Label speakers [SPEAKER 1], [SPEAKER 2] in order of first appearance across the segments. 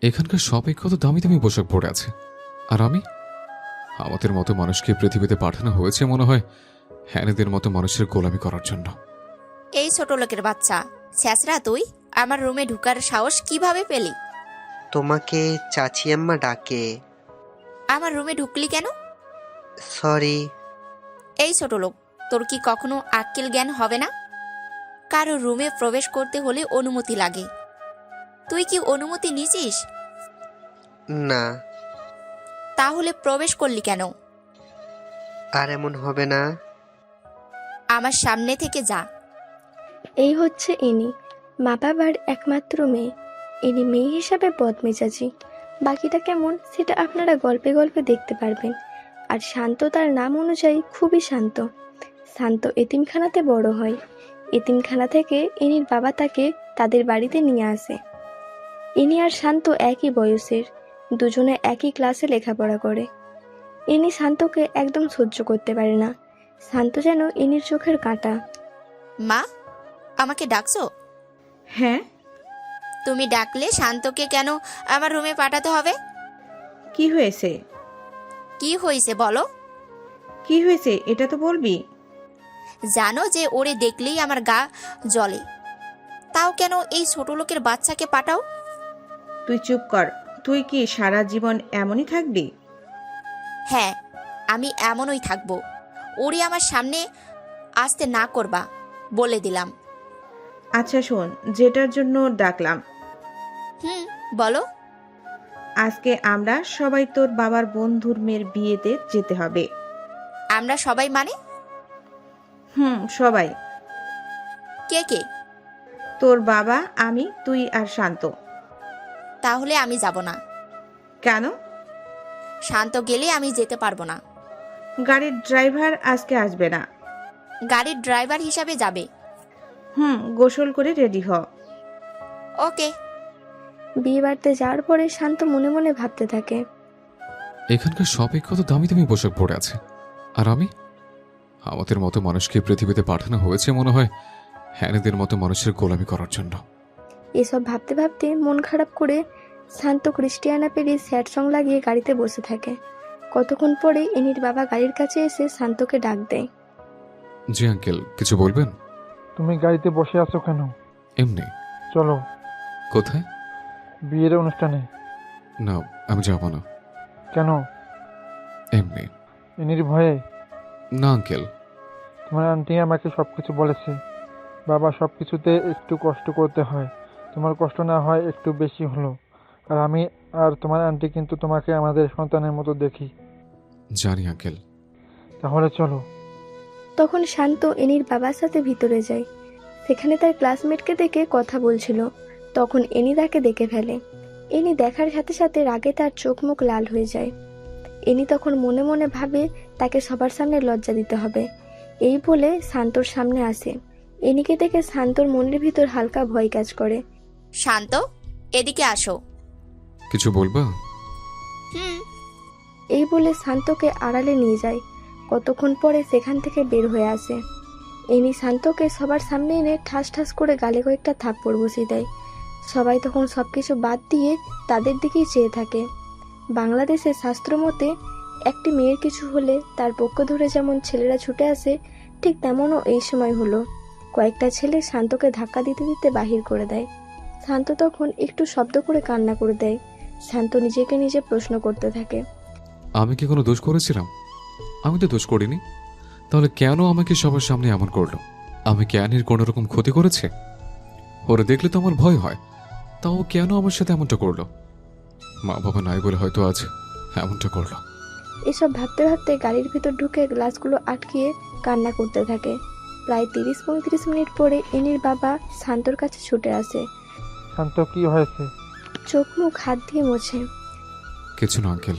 [SPEAKER 1] এখানকার সবাই কত দামি দামি পোশাক পরে আছে, আর আমি? আমাদের মতো মানুষকে পৃথিবীতে পাঠানো হয়েছে মনে হয় হ্যানেদের মতো মানুষের গোলামি করার জন্য।
[SPEAKER 2] এই ছোট লোকের বাচ্চা, ছেঁচড়া তুই আমার রুমে ঢুকার সাহস কিভাবে পেলি?
[SPEAKER 3] তোমাকে চাচি আম্মা ডাকে।
[SPEAKER 2] আমার রুমে ঢুকলি কেন?
[SPEAKER 3] সরি।
[SPEAKER 2] এই ছোট লোক, তোর কি কখনো আক্কেল জ্ঞান হবে না? কারো রুমে প্রবেশ করতে হলে অনুমতি লাগে। তুই কি অনুমতি নিছিস?
[SPEAKER 3] না।
[SPEAKER 2] তাহলে প্রবেশ করলি কেন?
[SPEAKER 3] আর এমন হবে না।
[SPEAKER 2] আমার সামনে থেকে যা।
[SPEAKER 4] এই হচ্ছে ইনি, মা বাবার একমাত্র মেয়ে। ইনি মেয়ে হিসাবে বদমেজাজি, বাকিটা কেমন সেটা আপনারা গল্পে গল্পে দেখতে পারবেন। আর শান্ত তার নাম অনুযায়ী খুবই শান্ত। শান্ত এতিমখানাতে বড় হয়। এতিমখানা থেকে ইনির বাবা তাকে তাদের বাড়িতে নিয়ে আসে। ইনি আর শান্ত একই বয়সের, দুজনে একই ক্লাসে লেখাপড়া করে। ইনি শান্তকে একদম সহ্য করতে পারে না। শান্ত যেন ইনির চোখের কাঁটা।
[SPEAKER 2] মা, আমাকে ডাকছো?
[SPEAKER 5] হ্যাঁ।
[SPEAKER 2] তুমি ডাকলে শান্তকে কেন আমার রুমে পাঠাতে হবে?
[SPEAKER 5] কি হয়েছে?
[SPEAKER 2] কি হয়েছে বলো।
[SPEAKER 5] কি হয়েছে এটা তো বলবি।
[SPEAKER 2] জানো যে ওরে দেখলেই আমার গা জ্বলে, তাও কেন এই ছোট লোকের বাচ্চাকে পাঠাও?
[SPEAKER 5] তুই চুপ কর। তুই কি সারা জীবন এমনই থাকবি?
[SPEAKER 2] হ্যাঁ, আমি এমনই থাকবো। ওরে আমার সামনে আসতে না করবা, বলে দিলাম।
[SPEAKER 5] আচ্ছা শোন, যেটার জন্য ডাকলাম,
[SPEAKER 2] বলো।
[SPEAKER 5] আজকে আমরা সবাই তোর বাবার বন্ধুর মেয়ের বিয়েতে যেতে হবে।
[SPEAKER 2] আমরা সবাই মানে?
[SPEAKER 5] সবাই।
[SPEAKER 2] কে কে?
[SPEAKER 5] তোর বাবা, আমি, তুই আর শান্ত।
[SPEAKER 2] তাহলে আমি যাব না।
[SPEAKER 5] কেন?
[SPEAKER 2] শান্ত গেলে আমি যেতে পারবো না।
[SPEAKER 5] গাড়ির ড্রাইভার আজকে আসবে না।
[SPEAKER 2] গাড়ির ড্রাইভার হিসাবে যাবে।
[SPEAKER 5] গোসল করে রেডি হ।
[SPEAKER 2] ওকে।
[SPEAKER 4] বিয়ে বাড়িতে যাওয়ার পরে শান্ত মনে মনে ভাবতে থাকে,
[SPEAKER 1] এখানকার সবাই কত দামি দামি পোশাক পরে আছে, আর আমি? আমাদের মতো মানুষকে পৃথিবীতে পাঠানো হয়েছে মনে হয় হ্যানেদের মতো মানুষের গোলামি করার জন্য।
[SPEAKER 4] এসব ভাবতে ভাবতে মন খারাপ করে শান্ত ক্রিস্টিয়ানা পেরি স্যাড সং লাগিয়ে গাড়িতে বসে থাকে। কতক্ষণ পরে ইনির বাবা গাড়ির কাছে এসে শান্তকে ডাক দেয়।
[SPEAKER 1] জি আঙ্কেল, কিছু বলবেন?
[SPEAKER 6] তুমি গাড়িতে বসে আছো কেন?
[SPEAKER 1] এমনি।
[SPEAKER 6] চলো
[SPEAKER 1] কোথায়?
[SPEAKER 6] বিয়ের অনুষ্ঠানে।
[SPEAKER 1] না, আমি যাব না।
[SPEAKER 6] কেন?
[SPEAKER 1] এমনি।
[SPEAKER 6] ইনির ভয়ে?
[SPEAKER 1] না আঙ্কেল।
[SPEAKER 6] তোমার আন্টি আমাকে সবকিছু বলেছে। বাবা সবকিছুতে একটু কষ্ট করতে হয়, তোমার কষ্ট না হয় একটু বেশি হলো। আর আমি আর তোমার আন্টি কিন্তু তোমাকে আমাদের সন্তানের মতো দেখি।
[SPEAKER 1] জানি আঙ্কেল।
[SPEAKER 6] তাহলে চলো।
[SPEAKER 4] তখন শান্ত এনির বাবার সাথে ভিতরে যায়। সেখানে তার ক্লাসমেটকে দেখে কথা বলছিল। তখন এনি তাকে দেখে ফেলে। এনি দেখার সাথে সাথে রাগে তার চোখ মুখ লাল হয়ে যায়। এনি তখন মনে মনে ভাবে তাকে সবার সামনে লজ্জা দিতে হবে। এই বলে শান্তর সামনে আসে। এনিকে দেখে শান্তর মনের ভিতর হালকা ভয় কাজ করে।
[SPEAKER 2] শান্ত, এদিকে আসো।
[SPEAKER 1] কিছু বলবা?
[SPEAKER 4] এই বলে শান্তকে আড়ালে নিয়ে যায়। কতক্ষণ পরে সেখান থেকে বের হয়ে আসে। এনি শান্তকে সবার সামনে এনে ঠাস ঠাস করে গালে কয়েকটা থাপ্পড় বসিয়ে দেয়। সবাই তখন সবকিছু বাদ দিয়ে তাদের দিকেই চেয়ে থাকে। বাংলাদেশের শাস্ত্র মতে একটি মেয়ের কিছু হলে তার পক্ষ ধরে যেমন ছেলেরা ছুটে আসে, ঠিক তেমনও এই সময় হলো। কয়েকটা ছেলে শান্তকে ধাক্কা দিতে দিতে বাহির করে দেয়। শান্ত তখন একটু শব্দ করে কান্না করে দেয়। শান্ত নিজেকে নিজে প্রশ্ন করতে থাকে,
[SPEAKER 1] আমি কি কোনো দোষ করেছিলাম? আমি তো দোষ করিনি। তাহলে কেন আমাকে সবার সামনে এমন করলো? আমি জ্ঞানের কোনো রকম ক্ষতি করেছে? ওরা দেখলে তো আমার ভয় হয়, তাও কেন আমার সাথে এমনটা করলো? মা বাবা নাই বলে হয়তো আজ এমনটা করলো।
[SPEAKER 4] এসব ভাবতে ভাবতে গাড়ির ভিতর ঢুকে গ্লাসগুলো আটকিয়ে কান্না করতে থাকে। প্রায় 30-35 মিনিট পরে এনির বাবা শান্তর কাছে ছুটে আসে।
[SPEAKER 6] শান্ত, কি হয়েছে?
[SPEAKER 4] চোখ মুখ হাত দিয়ে মোছে।
[SPEAKER 1] কিছু না আঙ্কেল।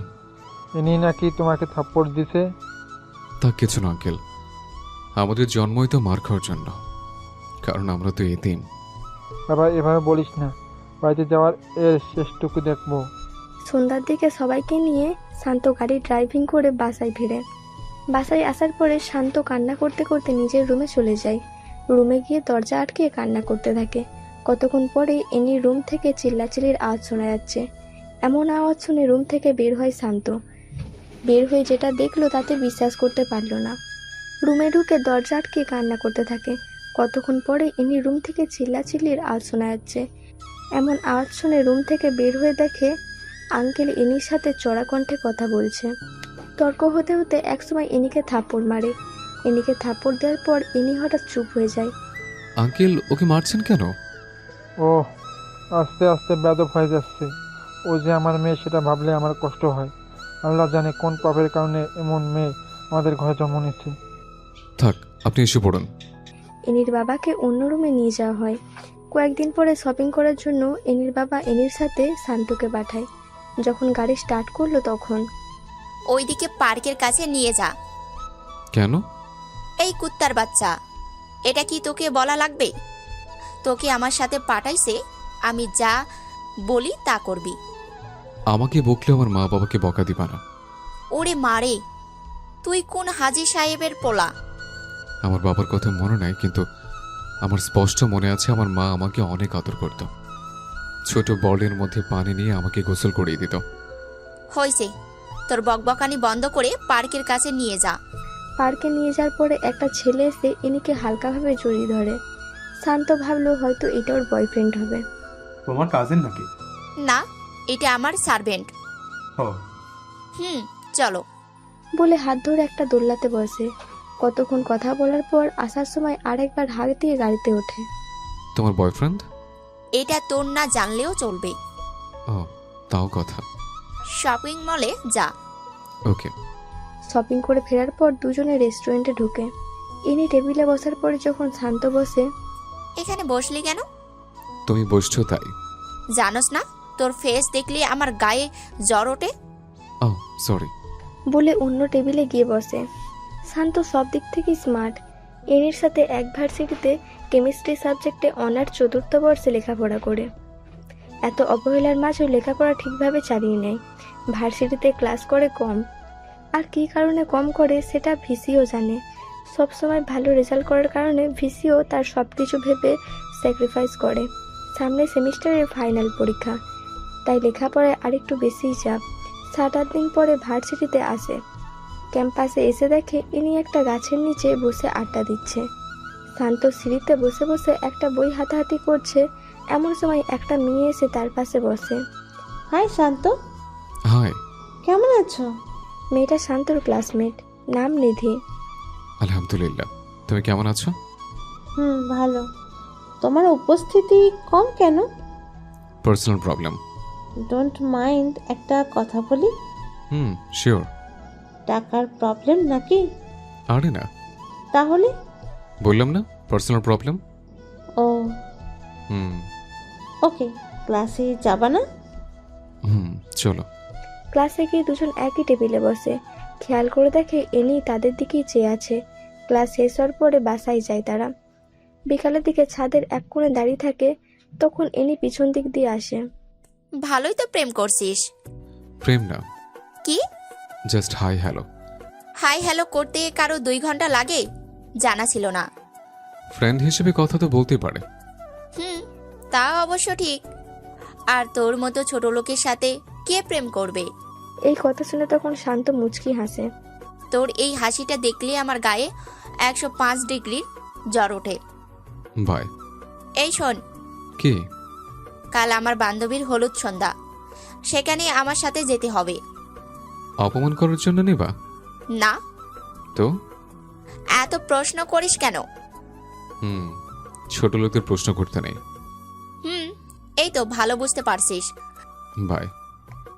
[SPEAKER 6] ইনি নাকি তোমাকে থাপ্পড় দিছে?
[SPEAKER 1] তা কিছু না আঙ্কেল। আমাদের জন্মই তো মার খাওয়ার জন্য, কারণ আমরা তো এতিম।
[SPEAKER 6] বাবা, এভাবে বলিস না। বাড়িতে যাওয়ার এর শেষটুকু দেখবো।
[SPEAKER 4] সন্ধ্যার দিকে সবাইকে নিয়ে শান্ত গাড়ি ড্রাইভিং করে বাসায় ফিরে। বাসায় আসার পরে শান্ত কান্না করতে করতে নিজের রুমে চলে যায়। রুমে গিয়ে দরজা আটকে কান্না করতে থাকে। কতক্ষণ পরে এনি রুম থেকে চিল্লাচিল্লির আওয়াজ শোনা যাচ্ছে। এমন আওয়াজ শুনে রুম থেকে বের হয় শান্ত। বের হয়ে যেটা দেখলো তাতে বিশ্বাস করতে পারলো না। রুমে ঢুকে দরজা আটকে কান্না করতে থাকে। কতক্ষণ পরে ইনি রুম থেকে চিল্লাচিল্লির আওয়াজ শোনা যাচ্ছে। এমন আওয়াজ শুনে রুম থেকে বের হয়ে দেখে আঙ্কেল ইনির সাথে চড়া কণ্ঠে কথা বলছে। তর্ক হতে হতে একসময় ইনিকে থাপ্পড় মারে। ইনিকে থাপ্পড় দেওয়ার পর ইনি হঠাৎ চুপ হয়ে যায়।
[SPEAKER 1] আঙ্কেল ওকে মারছেন কেন?
[SPEAKER 6] ও আস্তে আস্তে বেদব হয়ে যাচ্ছে। ও যে আমার মেয়ে সেটা ভাবলে আমার কষ্ট হয়। আল্লাহ জানে কোন পাপের কারণে এমন মেয়ে আমাদের ঘরে জন্ম নিচ্ছে।
[SPEAKER 1] থাক, আপনি এসে পড়ুন।
[SPEAKER 4] এনির বাবাকে অন্য রুমে নিয়ে যাওয়া হয়। কয়েকদিন পরে শপিং করার জন্য এনির বাবা এনির সাথে শান্তকে পাঠায়। যখন গাড়ি স্টার্ট করলো তখন
[SPEAKER 2] ওইদিকে পার্কের কাছে নিয়ে যা।
[SPEAKER 1] কেন?
[SPEAKER 2] এই কুত্তার বাচ্চা, এটা কি তোকে বলা লাগবে? তোকে আমার সাথে পাঠাইছে, আমি যা বলি তা করবি।
[SPEAKER 1] আমাকে বকলে আমার মা বাবাকে বকা দিবা না।
[SPEAKER 2] ওরে মারে, তুই কোন হাজি সাহেবের পোলা?
[SPEAKER 1] আমার বাবার কথা মনে নাই, কিন্তু আমার স্পষ্ট মনে আছে আমার মা আমাকে অনেক আদর করত। ছোট বলের মধ্যে পানি নিয়ে আমাকে গোসল করিয়ে দিত।
[SPEAKER 2] হয়েছে, তোর বকবকানি বন্ধ করে পার্কের কাছে নিয়ে যা।
[SPEAKER 4] পার্কে নিয়ে যাওয়ার পরে একটা ছেলে এসে ইনিকে হালকাভাবে জড়িয়ে ধরে। শান্ত ভাবলো হয়তো এটা ওর বয়ফ্রেন্ড হবে।
[SPEAKER 7] তোমার কাজিন নাকি?
[SPEAKER 2] না, এটা আমার সার্ভেন্ট।
[SPEAKER 7] ও
[SPEAKER 2] চলো।
[SPEAKER 4] বলে হাত ধরে একটা দোলনাতে বসে। কতক্ষণ কথা বলার পর আসার সময় আরেকবার হাত দিয়ে গাড়িতে ওঠে।
[SPEAKER 1] তোমার বয়ফ্রেন্ড?
[SPEAKER 2] এটা তোর না জানলেও চলবে।
[SPEAKER 1] ও, তাও কথা।
[SPEAKER 2] শপিং মলে যা।
[SPEAKER 1] ওকে।
[SPEAKER 4] শপিং করে ফেরার পর দুজনে রেস্টুরেন্টে ঢুকে। ইনি টেবিলে বসার পরে যখন শান্ত বসে,
[SPEAKER 2] এখানে বসলি কেন?
[SPEAKER 1] তুমি বসছো তাই।
[SPEAKER 2] জানোস না তোর ফেস দেখলে আমার গায়ে জ্বর ওঠে?
[SPEAKER 1] ও সরি।
[SPEAKER 4] বলে অন্য টেবিলে গিয়ে বসে। শান্ত সব দিক থেকে স্মার্ট। এনির সাথে এক ভার্সিটিতে কেমিস্ট্রি সাবজেক্টে অনার্স 4th বর্ষে লেখাপড়া করে। এত অবহেলার মাঝেও লেখাপড়া ঠিকভাবে চালিয়ে নেয়। ভার্সিটিতে ক্লাস করে কম, আর কী কারণে কম করে সেটা ভিসিও জানে। সবসময় ভালো রেজাল্ট করার কারণে ভিসিও তার সব কিছু ভেবে স্যাক্রিফাইস করে। সামনে সেমিস্টারের ফাইনাল পরীক্ষা, তাই লেখাপড়ায় আরেকটু বেশিই চাপ। 7-8 দিন পরে ভার্সিটিতে আসে। ক্যাম্পাসে এসে দেখে ইনি একটা গাছের নিচে বসে আড্ডা দিচ্ছে। শান্ত সিঁড়িতে বসে বসে একটা বই হাতাহাতি করছে। এমন সময় একটা মেয়ে এসে তার পাশে বসে।
[SPEAKER 8] হাই শান্ত,
[SPEAKER 1] হাই।
[SPEAKER 8] কেমন আছো?
[SPEAKER 4] মেয়েটা শান্তর ক্লাসমেট, নাম নিধি।
[SPEAKER 1] আলহামদুলিল্লাহ, তুমি কেমন আছো?
[SPEAKER 8] ভালো। তোমার উপস্থিতি কম কেন?
[SPEAKER 1] Personal problem.
[SPEAKER 8] ডোন্ট মাইন্ড একটা কথা বলি?
[SPEAKER 1] শিওর।
[SPEAKER 8] টাকার প্রবলেম নাকি?
[SPEAKER 1] আরে না,
[SPEAKER 8] তাহলে?
[SPEAKER 1] বললাম না পার্সোনাল প্রবলেম।
[SPEAKER 8] ও
[SPEAKER 1] হুম
[SPEAKER 8] ওকে, ক্লাসে যাবা না?
[SPEAKER 1] চলো।
[SPEAKER 4] ক্লাসে গিয়ে দুজন একই টেবিলে বসে। খেয়াল করে দেখে এনি তাদের দিকেই চেয়ে আছে। ক্লাস শেষ হওয়ার পরে বাসায় যায় তারা। বিকালের দিকে ছাদের এক কোণে দাঁড়িয়ে থাকে। তখন এনি পিছন দিক দিয়ে আসে।
[SPEAKER 2] ভালোই তো প্রেম করছিস।
[SPEAKER 1] প্রেম না,
[SPEAKER 2] কি?
[SPEAKER 1] Just hi hello.
[SPEAKER 2] Hi hello করতে কারো 2 ঘন্টা লাগে? জানা ছিল না।
[SPEAKER 1] ফ্রেন্ড হিসেবে কথা তো বলতেই পারে।
[SPEAKER 2] তা অবশ্য ঠিক। আর তোর মতো ছোট লোকের সাথে কে প্রেম করবে?
[SPEAKER 4] এই কথা শুনে তখন শান্ত মুচকি হাসে।
[SPEAKER 2] তোর এই হাসিটা দেখলে আমার গায়ে 105 ডিগ্রির জ্বর ওঠে।
[SPEAKER 1] বাই।
[SPEAKER 2] এই শোন,
[SPEAKER 1] কি?
[SPEAKER 2] কাল আমার বান্ধবীর হলুদ সন্ধ্যা, সেখানে আমার সাথে যেতে হবে।
[SPEAKER 1] অপমান করার জন্য নেবা?
[SPEAKER 2] না।
[SPEAKER 1] তো
[SPEAKER 2] এত প্রশ্ন করিস কেন?
[SPEAKER 1] ছোট লোকদের প্রশ্ন করতে নেই।
[SPEAKER 2] এই তো ভালো বুঝতে পারছিস।
[SPEAKER 1] বাই।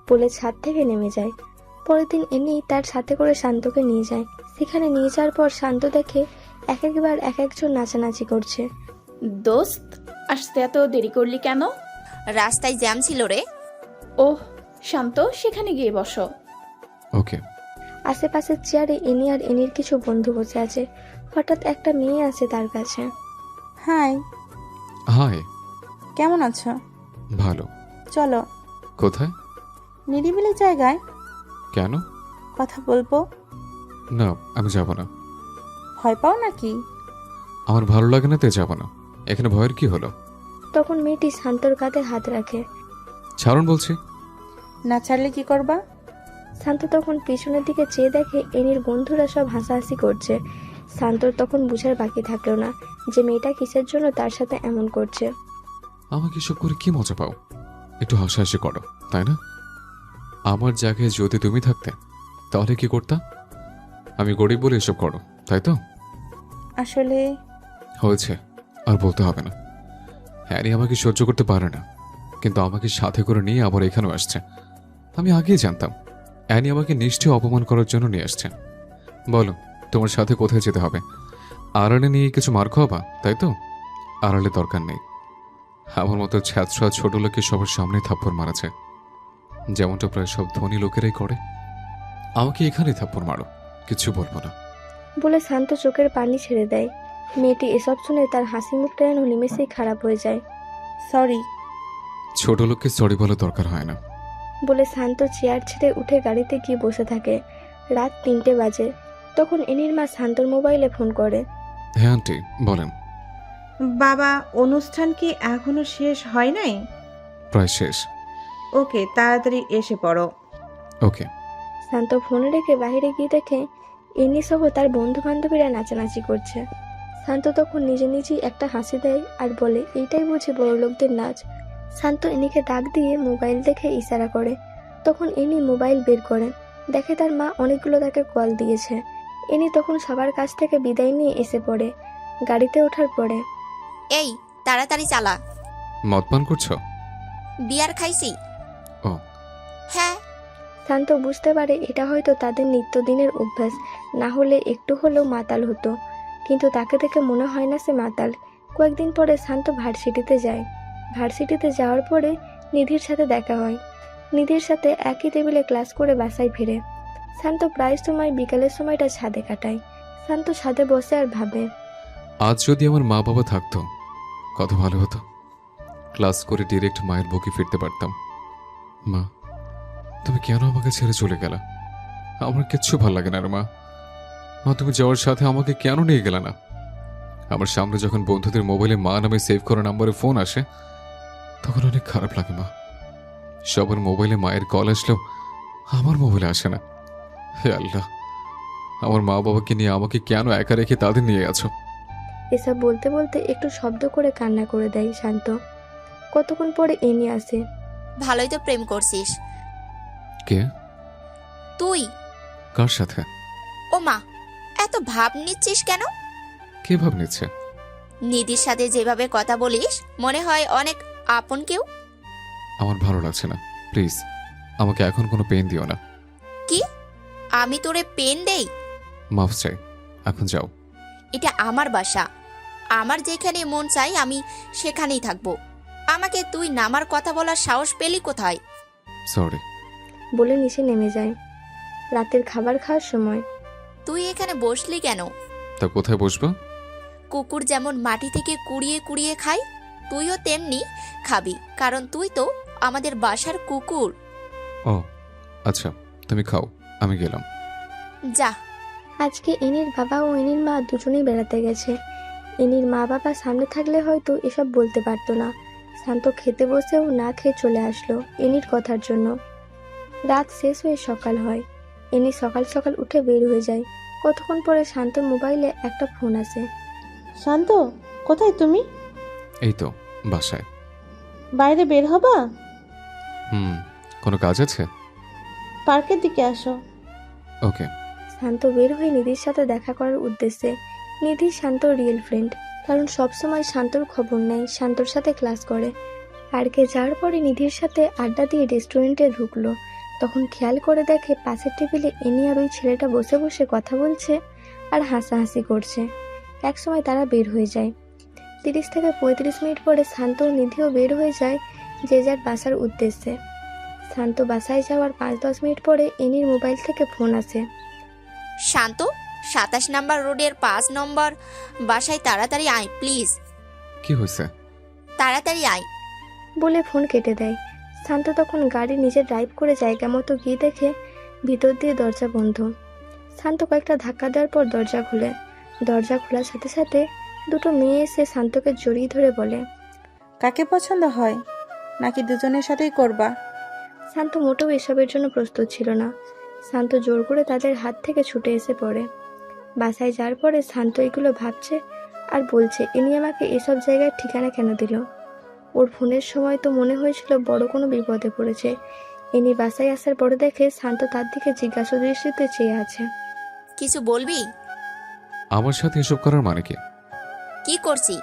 [SPEAKER 4] বলে ছাদ থেকে নেমে যায়। পরের দিন এনি তার সাথে করে শান্তকে নিয়ে যায়। সেখানে নিয়ে যাওয়ার পর শান্ত দেখে এক একজন নাচানাচি করছে।
[SPEAKER 9] দোস্ত, আসতে এত দেরি করলি কেন?
[SPEAKER 2] রাস্তায় জ্যাম ছিল রে।
[SPEAKER 9] ওহ শান্ত, সেখানে গিয়ে বসো।
[SPEAKER 1] ওকে।
[SPEAKER 4] আশেপাশের চেয়ারে এনি আর এনির কিছু বন্ধু বসে আছে। হঠাৎ একটা মেয়ে আসে তার কাছে।
[SPEAKER 8] Hi,
[SPEAKER 1] hi.
[SPEAKER 8] কেমন আছো?
[SPEAKER 1] ভালো।
[SPEAKER 8] চলো
[SPEAKER 1] কোথায়?
[SPEAKER 8] নিরিবিলি জায়গায়।
[SPEAKER 1] কেন?
[SPEAKER 8] কথা বলবো।
[SPEAKER 1] না, আমি যাব না।
[SPEAKER 8] ভয় পাও নাকি?
[SPEAKER 1] আমার ভালো লাগে না, তে যাব না। এখানে ভয়ের কি হলো?
[SPEAKER 4] তখন মেয়েটি শান্তর কাঁধে হাত রাখে।
[SPEAKER 1] ছাড়ুন বলছি।
[SPEAKER 8] না ছাড়লে কি করবা?
[SPEAKER 4] শান্ত তখন পিছনের দিকে চেয়ে দেখে এনির বন্ধুরা সব হাসাহাসি করছে। শান্তর তখন বুঝার বাকি থাকলো না যে মেয়েটা কিসের জন্য তার সাথে এমন করছে।
[SPEAKER 1] আমাকে এসব করে কি মজা পাও? একটু হাসাহাসি করো, তাই না? আমার জায়গায় যদি তুমি থাকতে তাহলে কি করতা? আমি গরিব বলে এসব করো, তাই তো?
[SPEAKER 8] আসলে
[SPEAKER 1] হয়েছে, আর বলতে হবে না। হ্যারি আমাকে সহ্য করতে পারে না, কিন্তু আমাকে সাথে করে নিয়ে আবার এখানেও আসছে। আমি আগেই জানতাম অ্যানি আমাকে নিশ্চয়ই অপমান করার জন্য নিয়ে আসছে। বলো, তোমার সাথে কোথায় যেতে হবে? আড়ালে নিয়ে কিছু মার খাওয়াবা, তাই তো? আড়ালে দরকার নেই। আমার মতো ছ্যাঁচড়া ছোট লোকের সবার সামনে থাপ্পড় মারাছে, যেমনটা প্রায় সব ধনী লোকেরাই করে। আমাকে এখানে থাপ্পড় মারো, কিছু বলবো না।
[SPEAKER 4] বলে শান্ত চোখের পানি ছেড়ে দেয়। মেয়েটি এসব শুনে তার হাসি মুখটা যেন নিমেষেই খারাপ হয়ে যায়।
[SPEAKER 8] সরি।
[SPEAKER 1] ছোট লোককে সরি বলার দরকার হয় না।
[SPEAKER 4] বলে শান্ত চেয়ার ছেড়ে উঠে গাড়িতে গিয়ে বসে থাকে। রাত 3টে বাজে। তখন এনির মা শান্তর মোবাইলে ফোন করে।
[SPEAKER 1] হ্যাঁ আন্টি, বলেন।
[SPEAKER 5] বাবা, অনুষ্ঠান কি এখনো শেষ হয় নাই?
[SPEAKER 1] প্রায় শেষ।
[SPEAKER 5] ওকে, তাড়াতাড়ি এসে পড়ো।
[SPEAKER 1] ওকে।
[SPEAKER 4] শান্ত ফোন রেখে বাইরে গিয়ে দেখে এনি সহ তার বন্ধু বান্ধবীরা নাচানাচি করছে। শান্ত তখন নিজে নিজেই একটা হাসি দেয় আর বলে, এইটাই বুঝি বড় লোকদের নাচ। শান্ত এনিকে ডাক দিয়ে মোবাইল দেখে ইশারা করে। তখন এনি মোবাইল বের করে, দেখে তার মা অনেকগুলো তাকে কল দিয়েছে। এনি তখন সবার কাছ থেকে বিদায় নিয়ে এসে পড়ে। গাড়িতে ওঠার পরে,
[SPEAKER 2] এই তাড়াতাড়ি চালা।
[SPEAKER 1] মদ পান করছো?
[SPEAKER 2] বিয়ার খাইছি।
[SPEAKER 1] ও।
[SPEAKER 2] হ্যাঁ।
[SPEAKER 4] শান্ত বুঝতে পারে এটা হয়তো তাদের নিত্যদিনের অভ্যাস, না হলে একটু হলেও মাতাল হতো। কিন্তু তাকে দেখে মনে হয় না সে মাতাল। কয়েকদিন পরে শান্ত ভার্সিটিতে যায়। ভার্সিটিতে যাওয়ার পরে নিধির সাথে দেখা হয়। নিধির সাথে একই টেবিলে ক্লাস করে বাসায় ফিরে। শান্ত প্রায় সময় বিকালের সময়টা ছাদে কাটায়। শান্ত ছাদে বসে আর ভাবে,
[SPEAKER 1] আজ যদি আমার মা বাবা থাকতো কত ভালো হতো। ক্লাস করে ডিরেক্ট মায়ের বুকে ফিরতে পারতাম। মা, তুমি কেন আমাকে ছেড়ে চলে গেলা? আমার কিচ্ছু ভাল লাগে না রে মা। মা, তুমি যাওয়ার সাথে আমাকে কেন নিয়ে গেলা না? আমার সামনে যখন বন্ধুদের মোবাইলে মা নামে সেভ করা নাম্বারে ফোন আসে তখন অনেক খারাপ লাগে মা। সবার মোবাইলে মায়ের কল আসলেও আমার মোবাইলে আসে না। হে আল্লাহ, আমার মা বাবাকে নিয়ে আমাকে কেন একা রেখে তাদের নিয়ে গেছো?
[SPEAKER 4] এসব বলতে বলতে একটু শব্দ করে কান্না করে দেয় শান্ত। কতক্ষণ পরে এনি আসে।
[SPEAKER 2] ভালোই তো প্রেম করছিস
[SPEAKER 1] কে?
[SPEAKER 2] তুই।
[SPEAKER 1] কার সাথে?
[SPEAKER 2] ও মা, এত ভাব নিচ্ছিস কেন?
[SPEAKER 1] কে ভাব নিচ্ছে?
[SPEAKER 2] নিধির সাথে যেভাবে কথা বলিস মনে হয় অনেক আপন কেউ।
[SPEAKER 1] আমার ভালো লাগছে না, প্লিজ আমাকে এখন কোনো পেন দিও না।
[SPEAKER 2] কি? আমি তোরে পেন দেই?
[SPEAKER 1] মাফ চাই, এখন যাও।
[SPEAKER 2] এটা আমার বাসা, আমার যেখানে মন চাই আমি সেখানেই থাকবো। আমাকে তুই নামার কথা বলার সাহস পেলি কোথায়?
[SPEAKER 1] সরি।
[SPEAKER 4] বলে নিচে নেমে যায়। রাতের খাবার খাওয়ার সময়,
[SPEAKER 2] তুই এখানে বসলি কেন?
[SPEAKER 1] তা কোথায় বসবো?
[SPEAKER 2] কুকুর যেমন মাটি থেকে কুড়িয়ে কুড়িয়ে খায়, তুইও তেমনি খাবি, কারণ তুই তো আমাদের বাসার কুকুর।
[SPEAKER 1] ও আচ্ছা, তুমি খাও, আমি গেলাম।
[SPEAKER 2] যা।
[SPEAKER 4] আজকে এনির বাবা ও এনির মা দুজনেই বেড়াতে গেছে। এনির মা বাবা সামনে থাকলে হয়তো এসব বলতে পারতো না। শান্ত খেতে বসেও না খেয়ে চলে আসলো এনির কথার জন্য। রাত শেষ হয়ে সকাল হয়। এনি সকাল সকাল উঠে বের হয়ে যায়। কতক্ষণ পরে শান্তর মোবাইলে একটা ফোন আসে।
[SPEAKER 8] শান্ত, কোথায় তুমি?
[SPEAKER 1] এই তো বাসায়।
[SPEAKER 8] বাইরে বের হবা?
[SPEAKER 1] কোনো কাজ আছে?
[SPEAKER 8] পার্কের দিকে আসো।
[SPEAKER 1] ওকে।
[SPEAKER 4] শান্ত বের হয়ে নিধির সাথে দেখা করার উদ্দেশ্যে। নিধি শান্তর রিয়েল ফ্রেন্ড, কারণ সবসময় শান্তর খবর নেয়, শান্তর সাথে ক্লাস করে। পার্কে যাওয়ার পরে নিধির সাথে আড্ডা দিয়ে রেস্টুরেন্টে ঢুকলো। তখন খেয়াল করে দেখে পাশের টেবিলে এনি আর ওই ছেলেটা বসে বসে কথা বলছে আর হাসাহাসি করছে। একসময় তারা বের হয়ে যায়। 30 থেকে 35 মিনিট পরে শান্ত ও নিধিও বের হয়ে যায় যে যার বাসার উদ্দেশ্যে। শান্ত বাসায় যাওয়ার 5-10 মিনিট পরে এনির মোবাইল থেকে ফোন আসে।
[SPEAKER 2] শান্ত, 27 নম্বর রোডের 5 নম্বর বাসায় তাড়াতাড়ি আয় প্লিজ।
[SPEAKER 1] কি হয়েছে?
[SPEAKER 2] তাড়াতাড়ি আয়।
[SPEAKER 4] বলে ফোন কেটে দেয়। শান্ত তখন গাড়ি নিজে ড্রাইভ করে জায়গা মতো গিয়ে দেখে ভিতর দিয়ে দরজা বন্ধ। শান্ত কয়েকটা ধাক্কা দেওয়ার পর দরজা খুলে। দরজা খোলার সাথে সাথে দুটো মেয়ে এসে শান্তকে জড়িয়ে ধরে বলে,
[SPEAKER 8] কাকে পছন্দ হয় নাকি দুজনের সাথেই করবা?
[SPEAKER 4] শান্ত মোটেও এসবের জন্য প্রস্তুত ছিল না। শান্ত জোর করে তাদের হাত থেকে ছুটে এসে পড়ে। বাসায় যাওয়ার পরে শান্ত এগুলো ভাবছে আর বলছে, ইনি আমাকে এসব জায়গায় ঠিকানা কেন দিল। ওর ফোনের সময় তো মনে হয়েছিল বড় কোনো বিপদে পড়েছে। ইনি বাসায় আসার পরে দেখে শান্ত তার দিকে জিজ্ঞাসা দৃষ্টিতে চেয়ে আছে।
[SPEAKER 2] কিছু বলবি?
[SPEAKER 1] আমার সাথে এসব করার মানে কি?
[SPEAKER 2] কি করছি?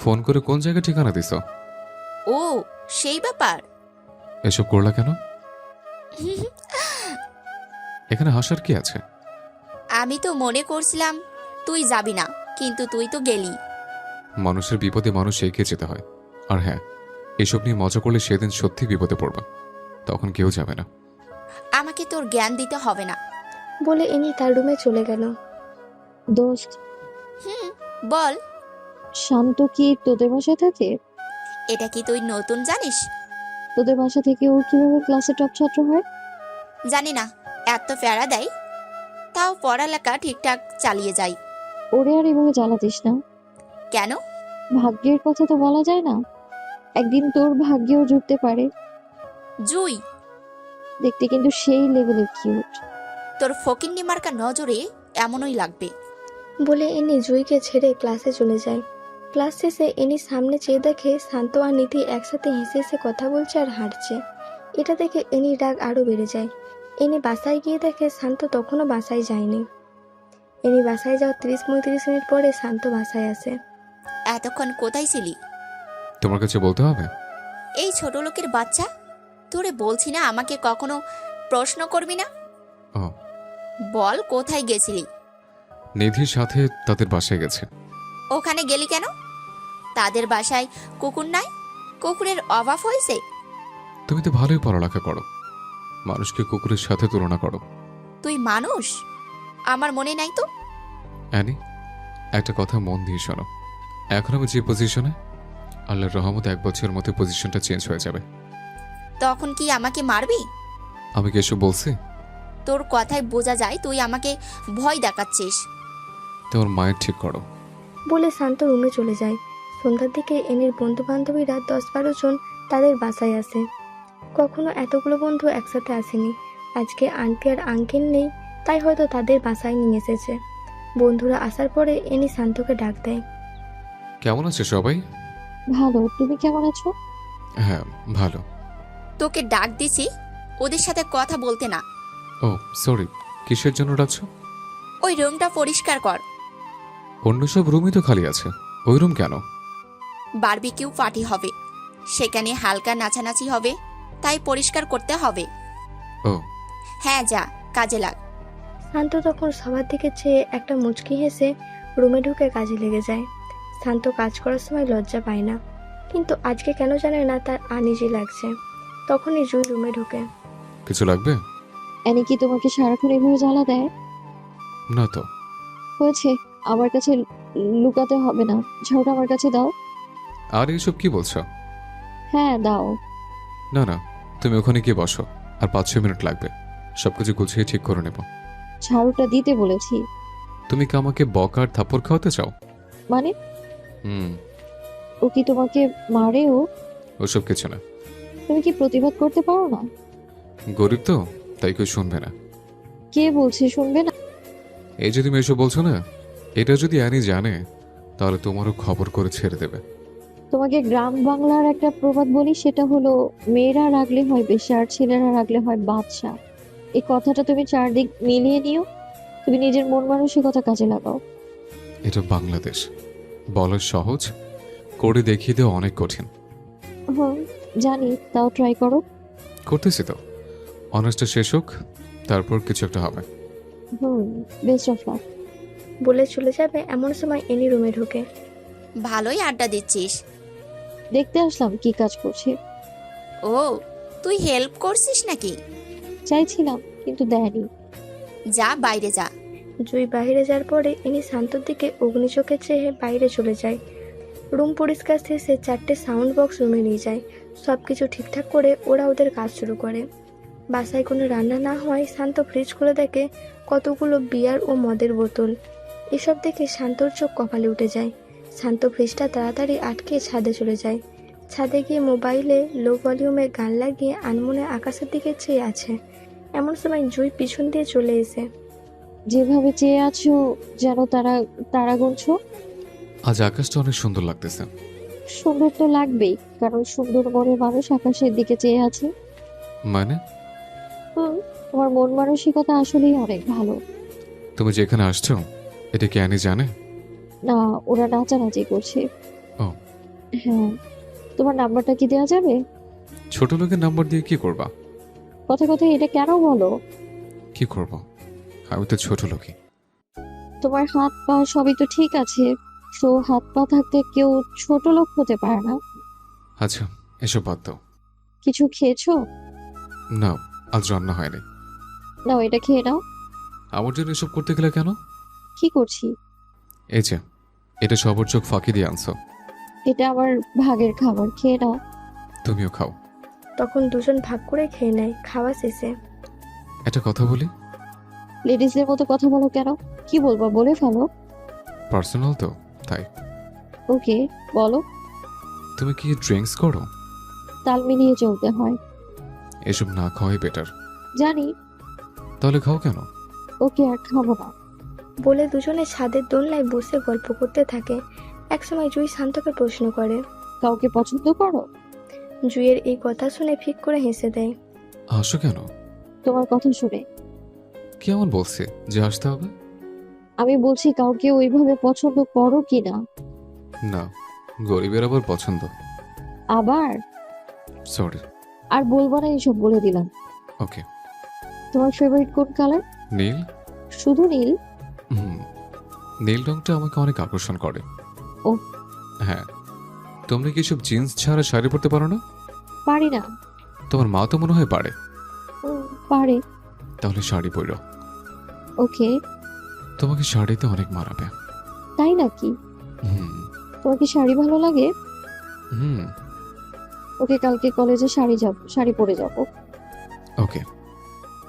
[SPEAKER 1] ফোন করে কোন জায়গায় ঠিকানা দিছ?
[SPEAKER 2] ও সেই ব্যাপার।
[SPEAKER 1] এসব করলা কেন? এখানে হাসার কি আছে?
[SPEAKER 2] আমি তো মনে করছিলাম তুই যাবি না, কিন্তু তুই তো গেলি।
[SPEAKER 1] মানুষের বিপদে মানুষ এগিয়ে যেতে হয়। আর হ্যাঁ, এসব নিয়ে মজা করলে সেদিন সত্যি বিপদে পড়বা, তখন কেউ যাবে না।
[SPEAKER 2] আমাকে তোর জ্ঞান দিতে হবে না।
[SPEAKER 4] বলে ইনি তার রুমে চলে গেল।
[SPEAKER 10] দোস্ত,
[SPEAKER 2] বল।
[SPEAKER 10] শান্ত কি তোদের বাসায় থাকে?
[SPEAKER 2] এটা কি তুই নতুন জানিস?
[SPEAKER 10] তোদের বাসা থেকে ও কিভাবে ক্লাসে টপ ছাত্র হয়?
[SPEAKER 2] জানি না, এত প্যারা দেয়, তাও পড়ালেখা ঠিকঠাক চালিয়ে যাই।
[SPEAKER 10] ওরে আর এভাবে জ্বালাতিস না।
[SPEAKER 2] কেন?
[SPEAKER 10] ভাগ্যের কথা তো বলা যায় না, একদিন তোর ভাগ্যেও জুটতে পারে।
[SPEAKER 2] জুই,
[SPEAKER 10] দেখতে কিন্তু সেই লেভেলের কিউট।
[SPEAKER 2] তোর ফকিন্নি মার্কা নজরে এমনই লাগবে।
[SPEAKER 4] বলে ইনি জুইকে ছেড়ে ক্লাসে চলে যায়। ক্লাস শেষে ইনি সামনে চেয়ে দেখে শান্ত আর নিধি একসাথে হেসে হেসে কথা বলছে আর হাঁটছে। এটা দেখে ইনি রাগ আরও বেড়ে যায়। ইনি বাসায় গিয়ে দেখে শান্ত তখনও বাসায় যায়নি। ইনি বাসায় যাওয়ার 30-35 মিনিট পরে শান্ত বাসায় আসে।
[SPEAKER 2] এতক্ষণ কোথায় ছিলি?
[SPEAKER 1] তোমার কাছে বলতে হবে?
[SPEAKER 2] এই ছোট লোকের বাচ্চা, তোরে বলছি না আমাকে কখনো প্রশ্ন করবি না।
[SPEAKER 1] ও,
[SPEAKER 2] বল কোথায় গেছিলি?
[SPEAKER 1] নিধির সাথে তাদের বাসায় গেছে।
[SPEAKER 2] ওখানে গেলি কেন? তাদের বাসায় কুকুর নাই? কুকুরের অভাব হয়েছে?
[SPEAKER 1] তুমি তো ভালোই পড়ালেখা করো, মানুষকে কুকুরের সাথে তুলনা করো।
[SPEAKER 2] তুই মানুষ? আমার মনে নাই তো।
[SPEAKER 1] অ্যানি, একটা কথা মন দিয়ে শোনো। এখন আমি যে পজিশনে, আল্লাহর রহমতে 1 বছরের মধ্যে পজিশনটা চেঞ্জ হয়ে যাবে।
[SPEAKER 2] তখন কি আমাকে মারবি?
[SPEAKER 1] আমি কি এসব বলছি?
[SPEAKER 2] তোর কথায় বোঝা যায় তুই আমাকে ভয় দেখাচ্ছিস।
[SPEAKER 1] তোমার মায়ের ঠিক করো।
[SPEAKER 4] বলে শান্ত রুমে চলে যায়। সন্ধ্যার দিকে এনির বন্ধু বান্ধবীরা 10-12 জন তাদের বাসায় আসে। কখনো এতগুলো বন্ধু একসাথে আসেনি। আজকে আন্টি আর আঙ্কেল নেই, তাই হয়তো তাদের বাসায় নিয়ে এসেছে। বন্ধুরা আসার পরে এনি শান্তকে ডাক দেয়।
[SPEAKER 1] কেমন আছে সবাই?
[SPEAKER 10] ভালো, তুমি কেমন আছো?
[SPEAKER 1] হ্যাঁ, ভালো।
[SPEAKER 2] তোকে ডাক দিছি ওদের সাথে কথা বলতে না।
[SPEAKER 1] ও সরি, কিসের জন্য ডাকছো?
[SPEAKER 2] ওই রুমটা পরিষ্কার কর।
[SPEAKER 1] অন্য সব রুমই তো খালি আছে, ওই রুম কেন?
[SPEAKER 2] বারবিকিউ পার্টি হবে, সেখানে হালকা নাচানাচি হবে, তাই পরিষ্কার করতে হবে।
[SPEAKER 1] ও
[SPEAKER 2] হ্যাঁ, যা কাজে লাগ।
[SPEAKER 4] শান্ত তখন সবার দিকে চেয়ে একটা মুচকি হেসে রুমে ঢুকে কাজে লেগে যায়। শান্ত কাজ করার সময় লজ্জা পায় না, কিন্তু আজকে কেন জানে না তার আনইজি লাগছে। তখনই জুই রুমে ঢুকে।
[SPEAKER 1] কিছু লাগবে?
[SPEAKER 10] অ্যানি কি তোমাকে সারাক্ষণ এভাবে জ্বালা দেয়?
[SPEAKER 1] না তো।
[SPEAKER 10] হয়েছে, আমার কাছে লুকাতে হবে না, ঝাড়ুটা আমার কাছে দাও।
[SPEAKER 1] আর এইসব কি বলছো?
[SPEAKER 10] হ্যাঁ দাও।
[SPEAKER 1] না না, তুমি ওখানে গিয়ে বসো, আর 5-6 মিনিট লাগবে, সবকিছু গুছিয়ে ঠিক করে নেব।
[SPEAKER 10] ঝাড়ুটা দিতে বলেছি।
[SPEAKER 1] তুমি কি আমাকে বকা আর থাপ্পড় খাওয়াতে চাও?
[SPEAKER 10] মানে?
[SPEAKER 1] হুম,
[SPEAKER 10] ও কি তোমাকে মারে?
[SPEAKER 1] ওসব কিছু না।
[SPEAKER 10] তুমি কি প্রতিবাদ করতে পারো না?
[SPEAKER 1] গরিব তো, তাই কেউ শুনবে না।
[SPEAKER 10] কে বলছে শুনবে না?
[SPEAKER 1] এই যে তুমি এসব বলছো না, এটা যদি অ্যানি জানে তাহলে তোমারও খবর করে ছেড়ে দেবে।
[SPEAKER 10] তোমাকে গ্রাম বাংলার একটা প্রবাদ বলি, সেটা হলো মেয়েরা রাগলে হয় বেশ্যা আর ছেলেরা রাগলে হয় বাদশা। এই কথাটা তুমি চারদিক মিলিয়ে নিও, তুমি নিজের মন মানসিকতা কাজে লাগাও।
[SPEAKER 1] এটা বাংলাদেশ, বলা সহজ, করে দেখিয়ে দেওয়া অনেক কঠিন।
[SPEAKER 10] হুম জানি, তাও ট্রাই করো।
[SPEAKER 1] করতেছি তো, অনার্সটা শেষ হোক, তারপর কিছু একটা হবে।
[SPEAKER 10] Best of luck.
[SPEAKER 4] বলে চলে যাবে এমন সময় এনি রুমে ঢোকে।
[SPEAKER 2] ভালোই আড্ডা দিচ্ছিস।
[SPEAKER 10] দেখতে আসলাম কি কাজ করছে।
[SPEAKER 2] ও, তুই হেল্প করছিস নাকি?
[SPEAKER 10] চাইছিলাম কিন্তু দেয়নি।
[SPEAKER 2] যা বাইরে যা।
[SPEAKER 4] জুই বাইরে যাওয়ার পরে ইনি শান্তর দিকে অগ্নিচোখে চেয়ে বাইরে চলে যায়। রুম পরিষ্কার শেষে 4টে সাউন্ড বক্স রুমে নিয়ে যায়। সব কিছু ঠিকঠাক করে ওরা ওদের কাজ শুরু করে। বাসায় কোনো রান্না না হয় শান্ত ফ্রিজ খুলে দেখে কতগুলো বিয়ার ও মদের বোতল। এসব দেখে শান্তর চোখ কপালে উঠে যায়। শান্ত ফ্রিজটা তাড়াতাড়ি আটকে ছাদে চলে যায়। ছাদে গিয়ে মোবাইলে লো ভলিউমে গান লাগিয়ে আনমনে আকাশের দিকে চেয়ে আছে। এমন সময় জুই পিছন দিয়ে চলে এসে
[SPEAKER 10] যেভাবে চেয়ে আছো যেন তারা গুনছো।
[SPEAKER 1] আজ আকাশটা অনেক সুন্দর লাগতেছে।
[SPEAKER 10] সুন্দর তো লাগবেই, কারণ সুন্দর মনের মানুষ আকাশের দিকে চেয়ে আছে।
[SPEAKER 1] মানে?
[SPEAKER 10] তোমার মন মানসিকতা আসলেই অনেক ভালো।
[SPEAKER 1] তুমি যেখানে আসছো এটা কি অ্যানি জানে?
[SPEAKER 10] না, ওরা নাচানাচি করছে।
[SPEAKER 1] ও।
[SPEAKER 10] হ্যাঁ, তোমার নাম্বারটা কি দেওয়া যাবে?
[SPEAKER 1] ছোট লোকের নাম্বার দিয়ে কি করবা?
[SPEAKER 10] কথা কথা এটা কেন বলো?
[SPEAKER 1] কি করব? আমি তো ছোট লোকই।
[SPEAKER 10] তোমার হাত পা সবই তো ঠিক আছে, তো হাত পা থাকতে কেউ ছোট লোক হতে পারে না।
[SPEAKER 1] আচ্ছা, এসব বাদ দাও।
[SPEAKER 10] কিছু খেয়েছো?
[SPEAKER 1] না, আজ রান্না হয়নি।
[SPEAKER 10] নাও, এটা খেয়ে নাও।
[SPEAKER 1] আমার জন্য এসব করতে গেলে কেন?
[SPEAKER 10] কি করছি?
[SPEAKER 1] এই যে, এটা সবার চোখ ফাঁকি দিয়ে আনছো।
[SPEAKER 10] এটা আমার ভাগের খাবার, খেয়ে নাও।
[SPEAKER 1] তুমিও খাও।
[SPEAKER 4] তখন দুজন ভাগ করে খেয়ে নেয়। খাওয়া শেষে
[SPEAKER 1] একটা কথা বলি?
[SPEAKER 10] লেডিসদের মতো কথা বলো কেন? কি বলবো বলে ফেলো।
[SPEAKER 1] পার্সোনাল তো, তাই।
[SPEAKER 10] ওকে, বলো।
[SPEAKER 1] তুমি কি ড্রিঙ্কস করো?
[SPEAKER 10] তাল মিলিয়ে চলতে হয়।
[SPEAKER 1] এসব না খাওয়াই বেটার।
[SPEAKER 10] জানি।
[SPEAKER 1] তাহলে খাও কেন?
[SPEAKER 10] ওকে, আর খাবো না।
[SPEAKER 4] বলে দুজনে ছাদের দোলনায় বসে গল্প করতে থাকে। একসময় জুই শান্তকে প্রশ্ন করে।
[SPEAKER 10] কাউকে পছন্দ করো?
[SPEAKER 4] জুইয়ের এই কথা শুনে ফিক করে হেসে দেয়।
[SPEAKER 1] হাসো কেন?
[SPEAKER 10] তোমার কথা শুনে।
[SPEAKER 1] কেমন বলছে যে আসতে হবে?
[SPEAKER 10] আমি বলছি কাউকে ওইভাবে পছন্দ করো কিনা।
[SPEAKER 1] না, গরিবের আবার পছন্দ।
[SPEAKER 10] আবার?
[SPEAKER 1] সরি।
[SPEAKER 10] আর বলবো না, এসব বলে দিলাম।
[SPEAKER 1] ওকে।
[SPEAKER 10] তোমার ফেভারিট কোন কালার?
[SPEAKER 1] নীল।
[SPEAKER 10] শুধু নীল?
[SPEAKER 1] নীল রংটা আমাকে অনেক আকর্ষণ করে।
[SPEAKER 10] ও।
[SPEAKER 1] হ্যাঁ। তোমরা কি সব জিন্স ছাড়া শাড়ি পরতে পারো না?
[SPEAKER 10] পারি না।
[SPEAKER 1] তোমার মা তো মনে হয় পারে।
[SPEAKER 10] পারে।
[SPEAKER 1] তাহলে শাড়ি পরো।
[SPEAKER 10] ওকে।
[SPEAKER 1] তোমাকে শাড়িতে অনেক মানাবে।
[SPEAKER 10] তাই নাকি?
[SPEAKER 1] হুম।
[SPEAKER 10] তোমার কি শাড়ি ভালো লাগে?
[SPEAKER 1] হুম।
[SPEAKER 10] ওকে, কালকে কলেজে শাড়ি পরে যাব।
[SPEAKER 1] ওকে।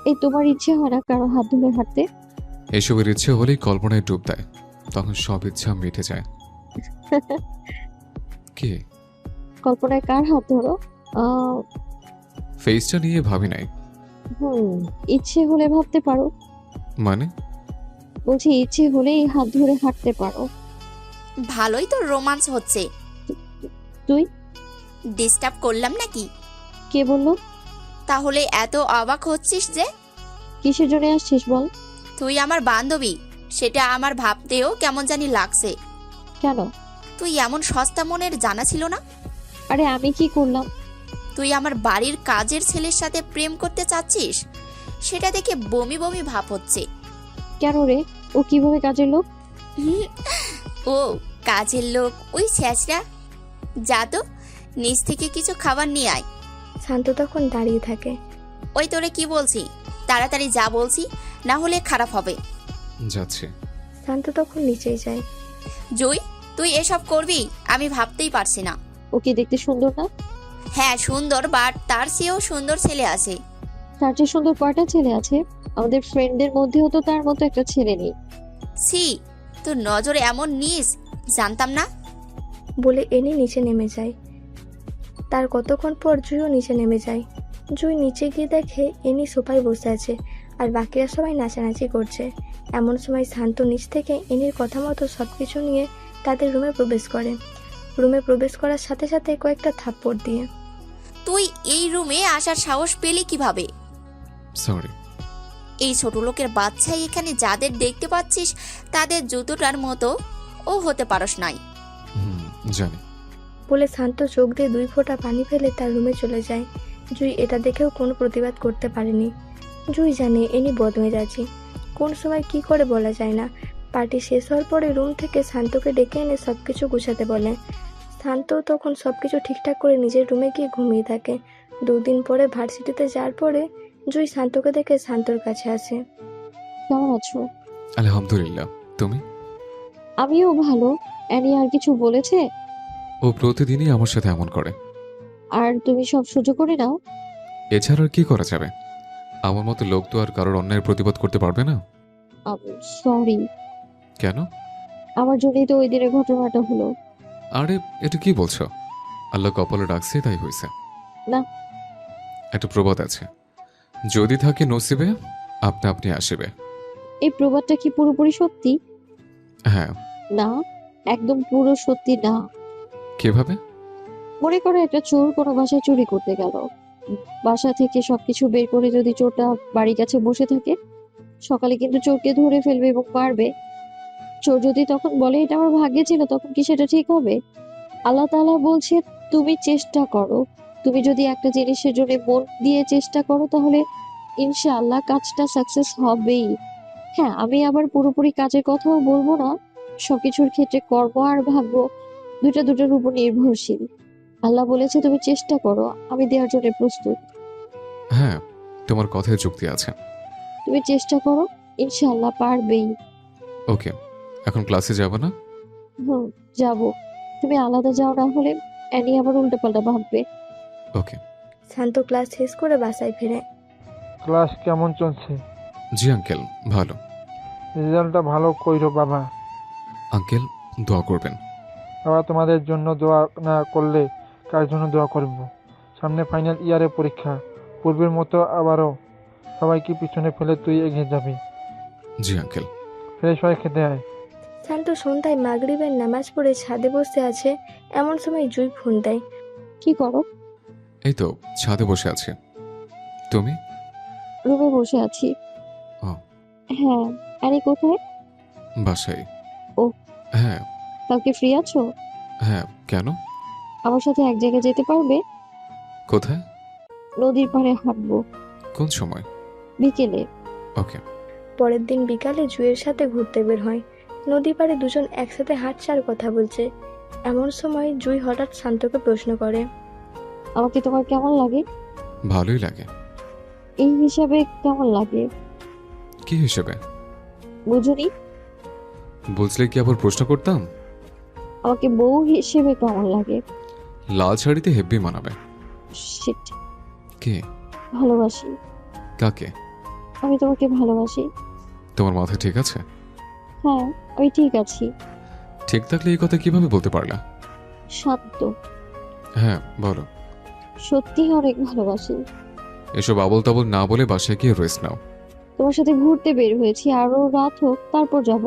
[SPEAKER 10] এই তোমার ইচ্ছে হয় না কারো হাত ধরে হাঁটতে?
[SPEAKER 1] এসবের ইচ্ছে হলেই কল্পনায় ডুব দেয়, তখন সব ইচ্ছা মিটে যায়। কি?
[SPEAKER 10] কল্পনায় কার হাত ধরো?
[SPEAKER 1] ফেসটা নিয়ে ভাবি নাই।
[SPEAKER 10] ইচ্ছে হলে ভাবতে পারো।
[SPEAKER 1] মানে?
[SPEAKER 10] বলছি ইচ্ছে হলেই হাত ধরে হাঁটতে পারো।
[SPEAKER 2] ভালোই তো রোমান্স হচ্ছে।
[SPEAKER 10] তুই
[SPEAKER 2] ডিস্টার্ব করলাম নাকি?
[SPEAKER 10] কে বললো?
[SPEAKER 2] তাহলে এত অবাক হচ্ছিস যে?
[SPEAKER 10] কিসের জন্য আসছিস বল?
[SPEAKER 2] তুই আমার বান্ধবী, সেটা আমার ভাবতেও কেমন জানি লাগছে।
[SPEAKER 10] কেন?
[SPEAKER 2] তুই এমন সস্তা মনের জানা ছিল না।
[SPEAKER 10] আরে আমি কি করলাম?
[SPEAKER 2] তুই আমার বাড়ির কাজের ছেলের সাথে প্রেম করতে চাচ্ছিস, সেটা দেখে বমি বমি ভাব হচ্ছে।
[SPEAKER 10] কেন রে? ও কিভাবে কাজের লোক?
[SPEAKER 2] ও কাজের লোক? ওই ছেঁচড়া। যা তো, নিচ থেকে কিছু খাবার নিয়ে আয়।
[SPEAKER 4] শান্ত তখন দাঁড়িয়ে থাকে।
[SPEAKER 2] ওই তোরে কি বলছি, তাড়াতাড়ি যা বলছি, না হলে খারাপ হবে।
[SPEAKER 1] যাচ্ছে।
[SPEAKER 4] শান্ত তখন নিচেই যায়।
[SPEAKER 2] জুই, তুই এসব করবি আমি ভাবতেই পারছি না।
[SPEAKER 10] ও কি দেখতে সুন্দর না?
[SPEAKER 2] হ্যাঁ সুন্দর, বাট তার চেয়েও সুন্দর ছেলে আছে।
[SPEAKER 10] তার চেয়ে সুন্দর কয়টা ছেলে আছে? আমাদের ফ্রেন্ডদের মধ্যেও তো তার মতো একটা ছেলে নেই।
[SPEAKER 2] সি, তোর নজরে এমন নিস, জানতাম না।
[SPEAKER 4] বলে এনি নিচে নেমে যায়। তার কতক্ষণ পর জুইও নিচে নেমে যায়। জুই নিচে গিয়ে দেখে এনি সোফায় বসে আছে আর বাকিরা সবাই নাচানাচি করছে। এমন সময় শান্ত নিচ থেকে এনির কথা মতো সবকিছু নিয়ে তাদের রুমে প্রবেশ করে। রুমে প্রবেশ করার সাথে সাথে কয়েকটা থাপ্পড় দিয়ে।
[SPEAKER 2] তুই এই রুমে আসার সাহস পেলি কিভাবে?
[SPEAKER 1] সরি।
[SPEAKER 2] এই ছোট লোকের বাচ্চাই এখানে যাদের দেখতে পাচ্ছিস তাদের জুতোটার মতো ও হতে পারস নাই।
[SPEAKER 1] জানি।
[SPEAKER 4] বলে শান্ত চোখ দিয়ে 2 ফোঁটা পানি ফেলে তার রুমে চলে যায়। জুই এটা দেখেও কোনো প্রতিবাদ করতে পারেনি। জুই জানে এনি বদমেজাজি, কোন সময় কি করে বলা যায় না। পার্টি শেষ হওয়ার পরে রুম থেকে শান্তকে ডেকে এনে সবকিছু গুছাতে বলে। শান্ত তখন সবকিছু ঠিকঠাক করে নিজের রুমে গিয়ে ঘুমিয়ে থাকে। 2 দিন পরে ভার্সিটিতে যাওয়ার পরে জুই শান্তকে দেখে শান্তর কাছে আসে।
[SPEAKER 10] কেমন আছো?
[SPEAKER 1] আলহামদুলিল্লাহ। তুমি?
[SPEAKER 10] আমিও ভালো। অ্যানি আর কিছু বলেছে?
[SPEAKER 1] ও প্রতিদিনই আমার সাথে এমন করে।
[SPEAKER 10] আর তুমি সব সহ্য করে নাও?
[SPEAKER 1] এছাড়া আর কি করা যাবে? আমার মতো লোক তো আর কারোর অন্যায়ের প্রতিবাদ করতে পারবে না।
[SPEAKER 10] সরি।
[SPEAKER 1] কেন?
[SPEAKER 10] আমার জন্যই তো ওই দিনের ঘটনাটা হলো।
[SPEAKER 1] আরে এটা কি বলছো? আল্লাহ কপালে ডাকছে তাই হয়েছে।
[SPEAKER 10] না।
[SPEAKER 1] একটা প্রবাদ আছে, যদি থাকে নসিবে আপনা আপনি আসিবে।
[SPEAKER 10] এই প্রবাদটা কি পুরোপুরি সত্যি?
[SPEAKER 1] হ্যাঁ।
[SPEAKER 10] না, একদম পুরো সত্যি না।
[SPEAKER 1] কিভাবে?
[SPEAKER 10] মনে করো একটা চোর কোনো বাসায় চুরি করতে গেল। বাসা থেকে সবকিছু বের করে যদি চোরটা বাড়ির কাছে বসে থাকে, সকালে কিন্তু চোরকে ধরে ফেলবে এবং মারবে। চোর যদি তখন বলে এটা আমার ভাগ্যে ছিল, তখন কি সেটা ঠিক হবে? আল্লাহ তাআলা বলছে তুমি চেষ্টা করো। তুমি যদি একটা জিনিসের জন্য মন দিয়ে চেষ্টা করো, তাহলে ইনশাআল্লাহ কাজটা সাকসেস হবেই। হ্যাঁ, আমি আবার পুরোপুরি কাজের কথাও বলবো না। সবকিছুর ক্ষেত্রে কর্ম আর ভাগ্য দুটার উপর নির্ভরশীল। আল্লাহ বলেছে তুমি চেষ্টা করো, আমি দেওয়ার জন্য প্রস্তুত।
[SPEAKER 1] হ্যাঁ, তোমার কথায় যুক্তি আছে।
[SPEAKER 10] তুমি চেষ্টা করো, ইনশাআল্লাহ পারবেই।
[SPEAKER 1] ওকে, এখন ক্লাসে যাব না?
[SPEAKER 10] হুম, যাবো। তুমি আলাদা যাও, না হলে অ্যানি আবার উল্টাপাল্টা ভাববে।
[SPEAKER 1] ওকে।
[SPEAKER 4] শান্ত ক্লাস শেষ করে বাসায় ফিরে।
[SPEAKER 6] ক্লাস কেমন চলছে?
[SPEAKER 1] জি আঙ্কেল, ভালো।
[SPEAKER 6] রেজাল্টটা ভালো কইরো বাবা।
[SPEAKER 1] আঙ্কেল, দোয়া করবেন।
[SPEAKER 6] বাবা, তোমাদের জন্য দোয়া না করলে কার জন্য দোয়া করব? সামনে ফাইনাল ইয়ারে পরীক্ষা। পূর্বের মতো আবারও সবাইকে পিছনে ফেলে তুই এগিয়ে যাবি।
[SPEAKER 1] জি আঙ্কেল।
[SPEAKER 6] ফ্রেশ হয়ে খেতে আয়।
[SPEAKER 4] শান্ত সন্ধ্যায় মাগরিবের নামাজ পড়ে ছাদে বসে আছে, এমন সময় জুই ফোন দেয়।
[SPEAKER 10] কি করো?
[SPEAKER 1] এই তো ছাদে বসে আছি। তুমি?
[SPEAKER 10] রুমে বসে আছি।
[SPEAKER 1] ও।
[SPEAKER 10] হ্যাঁ, অ্যানি কোথায়?
[SPEAKER 1] বাসায়।
[SPEAKER 10] ও।
[SPEAKER 1] হ্যাঁ।
[SPEAKER 10] কালকে ফ্রি আছো?
[SPEAKER 1] হ্যাঁ, কেন?
[SPEAKER 10] আমার সাথে এক জায়গায় যেতে পারবে?
[SPEAKER 1] কোথায়?
[SPEAKER 10] নদীর পাড়ে হাঁটবো।
[SPEAKER 1] কোন সময়?
[SPEAKER 10] বিকেলে।
[SPEAKER 1] ওকে।
[SPEAKER 4] পরের দিন বিকালে জুয়ের সাথে ঘুরতে বের হয়। নদী পাড়ে দুজন একসাথে হাঁটছে আর কথা বলছে। এমন সময় জুই হঠাৎ শান্তকে প্রশ্ন করে।
[SPEAKER 10] আমাকে তোমার কেমন লাগে?
[SPEAKER 1] ভালোই লাগে।
[SPEAKER 10] এই হিসাবে কেমন লাগে?
[SPEAKER 1] কি হিসেবে?
[SPEAKER 10] বুঝুনি।
[SPEAKER 1] বুঝলে কি আবার প্রশ্ন করতাম?
[SPEAKER 10] আমাকে বউ হিসেবে কেমন লাগে?
[SPEAKER 1] লাল শাড়িতে হেব্বি মানাবে।
[SPEAKER 10] শিট।
[SPEAKER 1] কে?
[SPEAKER 10] ভালোবাসি।
[SPEAKER 1] কাকে?
[SPEAKER 10] আমি তোমাকে ভালোবাসি।
[SPEAKER 1] তোমার মাথা ঠিক আছে?
[SPEAKER 10] হ্যাঁ, আমি ঠিক আছি।
[SPEAKER 1] ঠিক থাকলে এই কথা কিভাবে বলতে পারলা?
[SPEAKER 10] শান্ত।
[SPEAKER 1] হ্যাঁ, বলো।
[SPEAKER 10] সত্যি অনেক ভালোবাসি।
[SPEAKER 1] এসব আবল তাবল না বলে বাসায় গিয়ে রেস্ট নাও।
[SPEAKER 10] তোমার সাথে ঘুরতে বের হয়েছি, আরো রাত হোক তারপর যাব।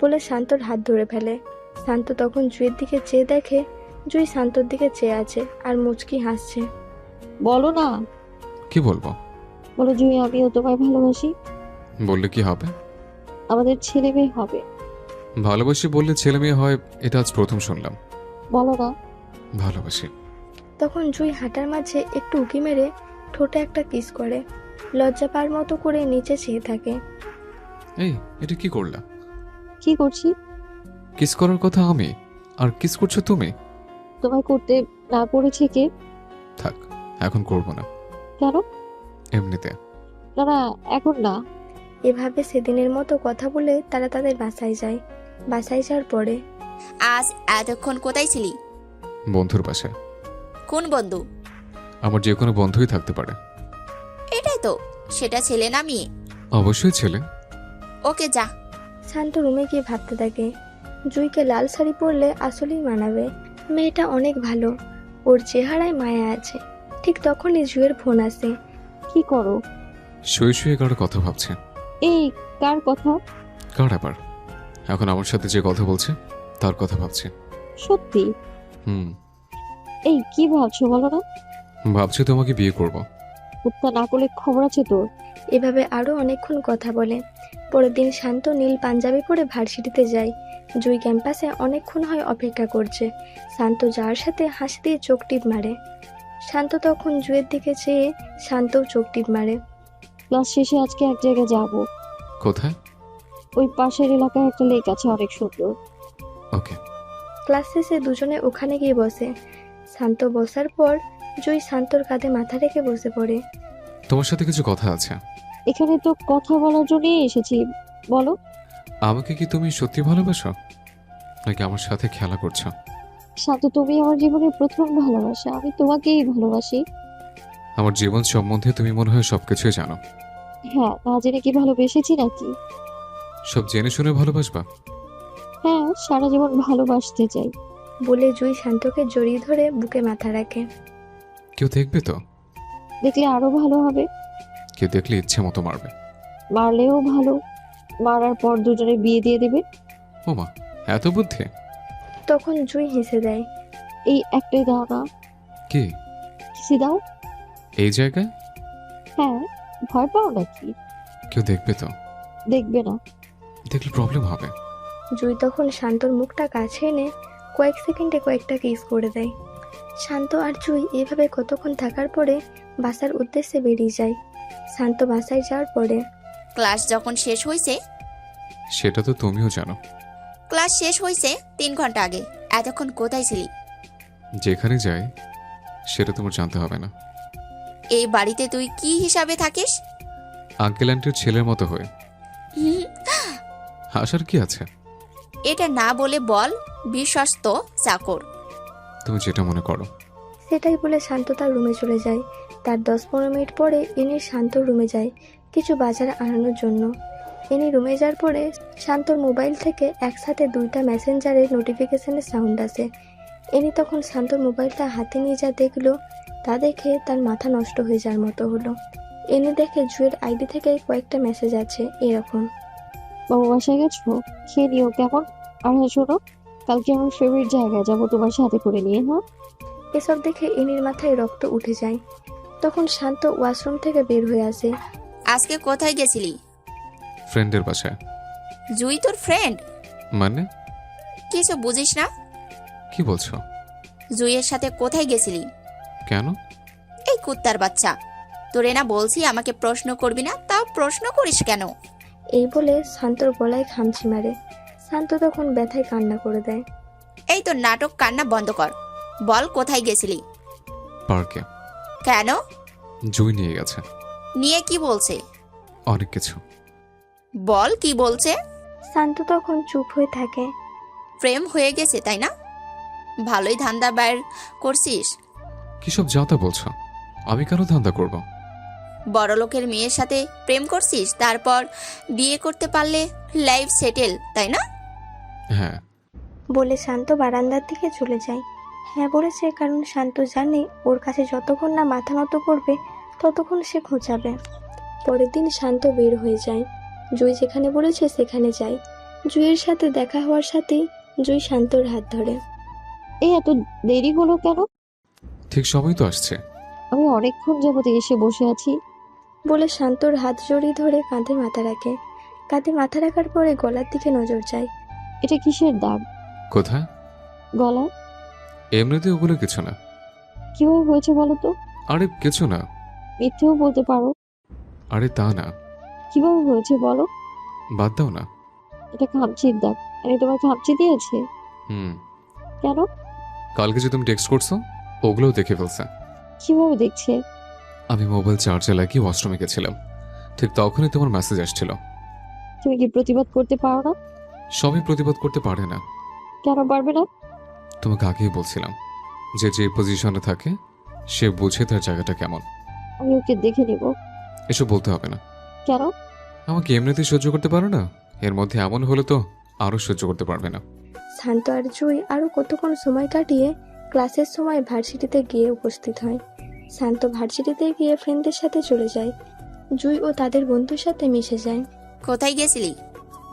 [SPEAKER 4] বলে শান্তর হাত ধরে ফেলে। শান্ত তখন জুইয়ের দিকে চেয়ে দেখে জুই শান্তর দিকে চেয়ে আছে আর মুচকি হাসছে।
[SPEAKER 10] বলো না।
[SPEAKER 1] কি বলবো?
[SPEAKER 10] বলো জুই, আমিও তোমায় ভালোবাসি।
[SPEAKER 1] বললে কি হবে?
[SPEAKER 10] আমাদের ছেলে মেয়ে হবে।
[SPEAKER 1] ভালোবাসি বললে ছেলে মেয়ে হয়, এটা আজ প্রথম শুনলাম।
[SPEAKER 10] বলো না।
[SPEAKER 1] ভালোবাসি।
[SPEAKER 4] তখন জুই হাঁটার মাঝে একটু উঁকি মেরে ঠোঁটে একটা কিস করে। লজ্জা পার মতো করে নিচে চেয়ে থাকে।
[SPEAKER 1] এই, এটা কি করলা?
[SPEAKER 10] কি করছি?
[SPEAKER 1] কিস করার কথা আমি, আর কিস করছো তুমি।
[SPEAKER 10] তোমায় করতে না করেছে কে?
[SPEAKER 1] থাক, এখন করব না।
[SPEAKER 10] কেন?
[SPEAKER 1] এমনিতে।
[SPEAKER 10] না না, এখন না।
[SPEAKER 4] এভাবে সেদিনের মতো কথা বলে তারা তাদের বাসায় যায়। বাসায় যাওয়ার পরে,
[SPEAKER 2] আজ এতক্ষণ কোথায় ছিলি?
[SPEAKER 1] বন্ধুর বাসায়।
[SPEAKER 2] কোন বন্ধু?
[SPEAKER 1] আমার যে কোনো বন্ধুই থাকতে পারে।
[SPEAKER 2] এটাই তো, সেটা ছেলে না মেয়ে?
[SPEAKER 1] অবশ্যই ছেলে।
[SPEAKER 2] ওকে যা।
[SPEAKER 4] শান্ত রুমে গিয়ে ভাবতে থাকে জুইকে লাল শাড়ি পরলে আসলেই মানাবে। মেয়েটা অনেক ভালো, ওর চেহারায় মায়া আছে। ঠিক তখনই জুয়ের ফোন আসে।
[SPEAKER 10] কি করো?
[SPEAKER 1] শুয়ে শুয়ে কারো কথা ভাবছে।
[SPEAKER 10] এই, কার কথা?
[SPEAKER 1] কার আবার? এখন আমার সাথে যে কথা বলছে তার কথা ভাবছে।
[SPEAKER 10] সত্যি?
[SPEAKER 1] হুম।
[SPEAKER 10] এই, কি ভাবছো বলো না?
[SPEAKER 1] ভাবছি তোমাকে বিয়ে করব।
[SPEAKER 10] কুত্তা না করলে খবর আছে তোর।
[SPEAKER 4] এভাবে আরো অনেকক্ষণ কথা বলে। পরের দিন শান্ত নীল পাঞ্জাবি পরে ভার্সিটিতে যায়। জুই ক্যাম্পাসে অনেকক্ষণ হয় অপেক্ষা করছে। শান্ত যার সাথে হাসি দিয়ে চোখ টিপ মারে। শান্ত তখন জুয়ের দিকে চেয়ে শান্তও চোখ টিপ মারে।
[SPEAKER 10] ক্লাস শেষে আজকে এক জায়গায় যাব।
[SPEAKER 1] কোথায়?
[SPEAKER 10] ওই পাশের এলাকায় একটা লেক আছে, অনেক সুন্দর।
[SPEAKER 1] ওকে।
[SPEAKER 4] ক্লাস শেষে দুজনে ওখানে গিয়ে বসে। শান্ত বসার পর জুই শান্তর কাঁধে মাথা রেখে বসে পড়ে।
[SPEAKER 1] তোমার সাথে কিছু কথা আছে।
[SPEAKER 10] এখানে তো কথা বলার জন্যই এসেছি, বলো।
[SPEAKER 1] আমাকে কি তুমি সত্যি ভালোবাসো, নাকি আমার সাথে খেলা করছো?
[SPEAKER 10] শান্ত, তুমি আমার জীবনের প্রথম ভালোবাসা। আমি তোমাকেই ভালোবাসি।
[SPEAKER 1] আমার জীবন সম্বন্ধে তুমি মনে হয় সবকিছুই জানো।
[SPEAKER 10] হ্যাঁ, না জেনে কি ভালোবেসেছি নাকি?
[SPEAKER 1] সব জেনে শুনে ভালোবাসবা?
[SPEAKER 10] হ্যাঁ, সারা জীবন ভালোবাসতে চাই।
[SPEAKER 4] বলে জুই শান্তকে জড়িয়ে ধরে বুকে মাথা রাখে।
[SPEAKER 1] কেউ দেখবে তো?
[SPEAKER 10] দেখলে আরো ভালো হবে।
[SPEAKER 1] কেউ দেখলে ইচ্ছে মতো মারবে।
[SPEAKER 10] মারলেও ভালো, মারার পর দুজনে বিয়ে দিয়ে দেবে।
[SPEAKER 1] ওমা, এত বুদ্ধি!
[SPEAKER 4] তখন জুই হেসে দেয়।
[SPEAKER 10] এই একটাই দাও না,
[SPEAKER 1] কি
[SPEAKER 10] কিসি দাও।
[SPEAKER 1] এই জায়গায়?
[SPEAKER 10] হ্যাঁ, ভয় পাও নাকি?
[SPEAKER 1] কেউ দেখবে তো?
[SPEAKER 10] দেখবে না।
[SPEAKER 1] দেখলে প্রবলেম হবে।
[SPEAKER 4] জুই তখন শান্তর মুখটা কাছে এনে কয়েক সেকেন্ডে কয়েকটা কিস করে দেয়। শান্ত আর জুই এভাবে কতক্ষণ থাকার পরে বাসার উদ্দেশ্যে বেরিয়ে যায়। শান্ত বাসায় যাওয়ার পরে
[SPEAKER 2] ক্লাস যখন শেষ হয়েছে,
[SPEAKER 1] সেটা তো তুমিও জানো।
[SPEAKER 2] ক্লাস শেষ হয়েছে 3 ঘন্টা আগে। এতক্ষণ কোথায় ছিলি?
[SPEAKER 1] যেখানে যাই সেটা তোমার জানতে হবে না।
[SPEAKER 2] এই বাড়িতে তুই কি হিসাবে থাকিস?
[SPEAKER 1] আঙ্কেল আন্টির ছেলের মতো হয়ে।
[SPEAKER 2] হুম,
[SPEAKER 1] হাসার কি আছে?
[SPEAKER 2] এটা না বলে বল বিশ্বস্ত চাকর।
[SPEAKER 1] তুমি যেটা মনে করো।
[SPEAKER 4] সেটাই বলে শান্ত তার রুমে চলে যায়। তার 10-15 মিনিট পরে এনি শান্ত রুমে যায় কিছু বাজার আনানোর জন্য। এনি রুমে যাওয়ার পরে শান্তর মোবাইল থেকে একসাথে 2টা মেসেঞ্জারের নোটিফিকেশনের সাউন্ড আসে। এনি তখন শান্তর মোবাইলটা হাতে নিয়ে যা দেখলো, তা দেখে তার মাথা নষ্ট হয়ে যাওয়ার মতো হলো। এনি দেখে জুয়ের আইডি থেকে কয়েকটা মেসেজ আছে এরকম:
[SPEAKER 10] বাবু বাসায় গেছো, খেয়ে নিও কেমন। আর হ্যাঁ শোনো, কালকে আমার ফেভারিট জায়গায় যাবো তোমার সাথে করে নিয়ে। হ্যাঁ,
[SPEAKER 4] এসব দেখে এনির মাথায় রক্ত উঠে যায়। তখন শান্ত ওয়াশরুম থেকে বের হয়ে আসে।
[SPEAKER 2] আজকে কোথায় গেছিলি?
[SPEAKER 1] ফ্রেন্ডের বাসায়।
[SPEAKER 2] জুই তোর ফ্রেন্ড?
[SPEAKER 1] মানে?
[SPEAKER 2] কিছু বুঝিস না?
[SPEAKER 1] কি বলছো?
[SPEAKER 2] জুইয়ের সাথে কোথায় গেছিলি?
[SPEAKER 1] কেন?
[SPEAKER 2] এই কুত্তার বাচ্চা, তোরে না বলছি আমাকে প্রশ্ন করবি না, তাও প্রশ্ন করিস কেন?
[SPEAKER 4] এই বলে শান্তর গলায় খামচি মারে। শান্ত তখন ব্যথায় কান্না করে দেয়।
[SPEAKER 2] এই তোর নাটক কান্না বন্ধ কর। বল কোথায় গেছিলি?
[SPEAKER 1] পার্কে।
[SPEAKER 2] কেন?
[SPEAKER 1] জুই নিয়ে গেছে।
[SPEAKER 2] নিয়ে কি বলছে?
[SPEAKER 1] অনেক কিছু।
[SPEAKER 2] বল কি বলছে?
[SPEAKER 4] শান্ত তখন চুপ হয়ে থাকে।
[SPEAKER 2] প্রেম হয়ে গেছে তাই না? ভালোই ধান্দা বের করছিস।
[SPEAKER 1] কিসব যাতা বলছো? আমি কেন ধান্দা করব?
[SPEAKER 2] বড়লোকের মেয়ের সাথে প্রেম করছিস, তারপর বিয়ে করতে পারলে লাইফ সেটেল, তাই না?
[SPEAKER 1] হ্যাঁ।
[SPEAKER 4] বলে শান্ত বারান্দার দিকে চলে যায়। হ্যাঁ বলেছে, কারণ শান্ত জানে ওর কাছে যতক্ষণ না মাথা নত করবে ততক্ষণ সে খোঁচাবে। পরের দিন শান্ত বের হয়ে যায়। জুই যেখানে বলেছে সেখানে যায়। জুইয়ের সাথে দেখা হওয়ার সাথেই জুই শান্তর হাত ধরে।
[SPEAKER 10] এই এত দেরি হলো কেন?
[SPEAKER 1] ঠিক সময় তো আসছে।
[SPEAKER 10] আমি অনেকক্ষণ যাবত এসে বসে আছি।
[SPEAKER 4] বলে শান্তর হাত জড়িয়ে ধরে কাঁধে মাথা রাখে। কাঁধে মাথা রাখার পরে গলার দিকে নজর যায়।
[SPEAKER 10] এটা কিসের দাগ
[SPEAKER 1] কোথায়?
[SPEAKER 10] গলায়?
[SPEAKER 1] এমনিতে ওগুলো কিছু না।
[SPEAKER 10] কিভাবে হয়েছে বলো তো?
[SPEAKER 1] আরে কিছু না।
[SPEAKER 10] মিথ্যেও বলতে পারো।
[SPEAKER 1] আরে তা না।
[SPEAKER 10] কিভাবে হয়েছে বলো?
[SPEAKER 1] বাদ দাও না।
[SPEAKER 10] এটা খামচির দাগ। আমি তোমার খামচি দিয়েছি?
[SPEAKER 1] হুম।
[SPEAKER 10] কেন?
[SPEAKER 1] কালকে যে তুমি টেক্সট করছো ওগুলোও দেখে ফেলছে।
[SPEAKER 10] কিভাবে দেখছে?
[SPEAKER 1] আমি মোবাইল চার্জে লাগিয়ে ওয়াশরুমে গেছিলাম, ঠিক তখনই তোমার মেসেজ আসছিল।
[SPEAKER 10] তুমি কি প্রতিবাদ করতে পারো না?
[SPEAKER 1] সবই প্রতিবাদ করতে পারে না।
[SPEAKER 10] কেন পারবে না?
[SPEAKER 1] তোমাকে আগেই বলছিলাম যে যে পজিশনে থাকে সে বুঝে তার জায়গাটা কেমন।
[SPEAKER 10] আমি ওকে দেখে নিব।
[SPEAKER 1] এসব বলতে হবে না।
[SPEAKER 10] কেন?
[SPEAKER 1] আমাকে এমনিতেই সহ্য করতে পারো না, এর মধ্যে এমন হলে তো আরো সহ্য করতে পারবে না।
[SPEAKER 4] শান্ত আর জুই আরও কতক্ষণ সময় কাটিয়ে ক্লাসের সময় ভার্সিটিতে গিয়ে উপস্থিত হয়। শান্ত ভার্সিটিতে গিয়ে ফ্রেন্ডদের সাথে চলে যায়। জুই ও তাদের বন্ধুর সাথে মিশে যায়।
[SPEAKER 2] কোথায় গেছিলি?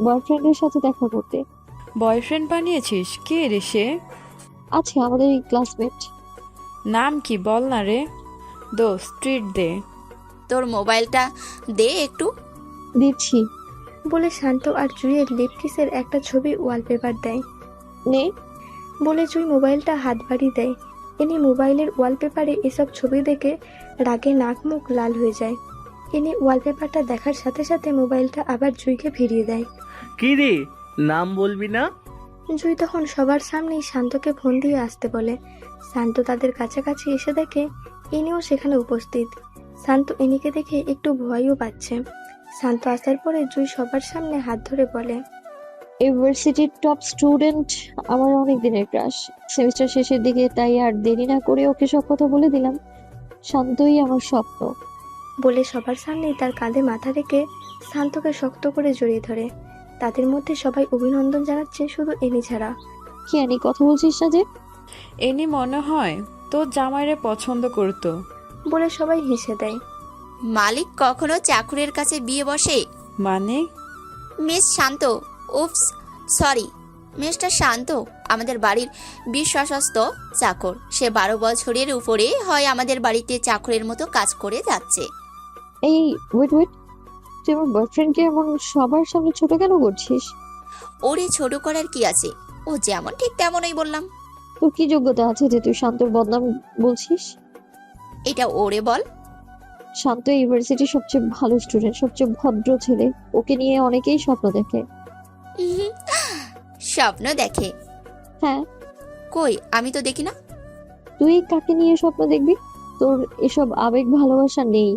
[SPEAKER 10] বয়ফ্রেন্ডের সাথে দেখা করতে।
[SPEAKER 11] বয়ফ্রেন্ড বানিয়েছিস? কে রে সে?
[SPEAKER 10] আছে আমাদের এই ক্লাসমেট।
[SPEAKER 11] নাম কি বল না রে। দোস্ত ট্রিট দে।
[SPEAKER 2] তোর মোবাইলটা দে একটু।
[SPEAKER 10] দিচ্ছি।
[SPEAKER 4] বলে শান্ত আর জুইয়ের লিপ কিসের একটা ছবি ওয়ালপেপার দেয়।
[SPEAKER 10] নে।
[SPEAKER 4] বলে জুই মোবাইলটা হাত বাড়িয়ে দেয়। এনি মোবাইলের ওয়ালপেপারে এসব ছবি দেখে রাগে নাক মুখ লাল হয়ে যায়। এনি ওয়ালপেপারটা দেখার সাথে সাথে মোবাইলটা আবার জুইকে ফিরিয়ে দেয়।
[SPEAKER 12] কি রে, নাম বলবি না?
[SPEAKER 4] জুই তখন সবার সামনেই শান্তকে ফোন দিয়ে আসতে বলে। শান্ত তাদের কাছাকাছি এসে দেখে এনিও সেখানে উপস্থিত। শান্ত এনিকে দেখে একটু ভয়ও পাচ্ছে। শান্ত আসার পরে জুই সবার সামনে হাত ধরে বলে,
[SPEAKER 10] ইউনিভার্সিটির টপ স্টুডেন্ট, আমার অনেক দিনের ক্রাশ। সেমিস্টার শেষের দিকে, তাই আর দেরি না করে ওকে সব কথা বলে দিলাম। শান্তই আমার স্বপ্ন।
[SPEAKER 4] বলে সবার সামনেই তার কাঁধে মাথা রেখে শান্তকে শক্ত করে জড়িয়ে ধরে। তাদের মধ্যে সবাই অভিনন্দন জানাচ্ছে, শুধু এনি ছাড়া।
[SPEAKER 10] কি আনি কথা বলছিস না যে?
[SPEAKER 11] এনি মনে হয় তোর জামাইরে পছন্দ করতো।
[SPEAKER 4] বলে সবাই হেসে দেয়।
[SPEAKER 2] মালিক কখনো চাকরের কাছে বিয়ে বসে?
[SPEAKER 11] মানে?
[SPEAKER 2] মিস শান্ত, উপস সরি, মিস্টার শান্ত আমাদের বাড়ির বিশ্বস্ত চাকর। সে 12 বছরের উপরে হয় আমাদের বাড়িতে চাকরের মতো কাজ করে যাচ্ছে।
[SPEAKER 10] এই ওয়েট ওয়েট, তুই আমার বয়ফ্রেন্ডকে এমন সবার সামনে ছোট কেন করছিস?
[SPEAKER 2] ওরে ছোট করার কি আছে, ও যেমন ঠিক তেমনই বললাম।
[SPEAKER 10] তোর কি যোগ্যতা আছে যে তুই শান্তর বদনাম বলছিস?
[SPEAKER 2] এটা ওরে বল।
[SPEAKER 10] শান্ত ইউনিভার্সিটির সবচেয়ে ভালো স্টুডেন্ট, সবচেয়ে ভদ্র ছেলে। ওকে নিয়ে অনেকেই স্বপ্ন দেখে।
[SPEAKER 2] স্বপ্ন দেখে?
[SPEAKER 10] হ্যাঁ।
[SPEAKER 2] কই, আমি তো দেখি না।
[SPEAKER 10] তুই কাকে নিয়ে স্বপ্ন দেখবি? তোর এসব আবেগ ভালোবাসা নেই।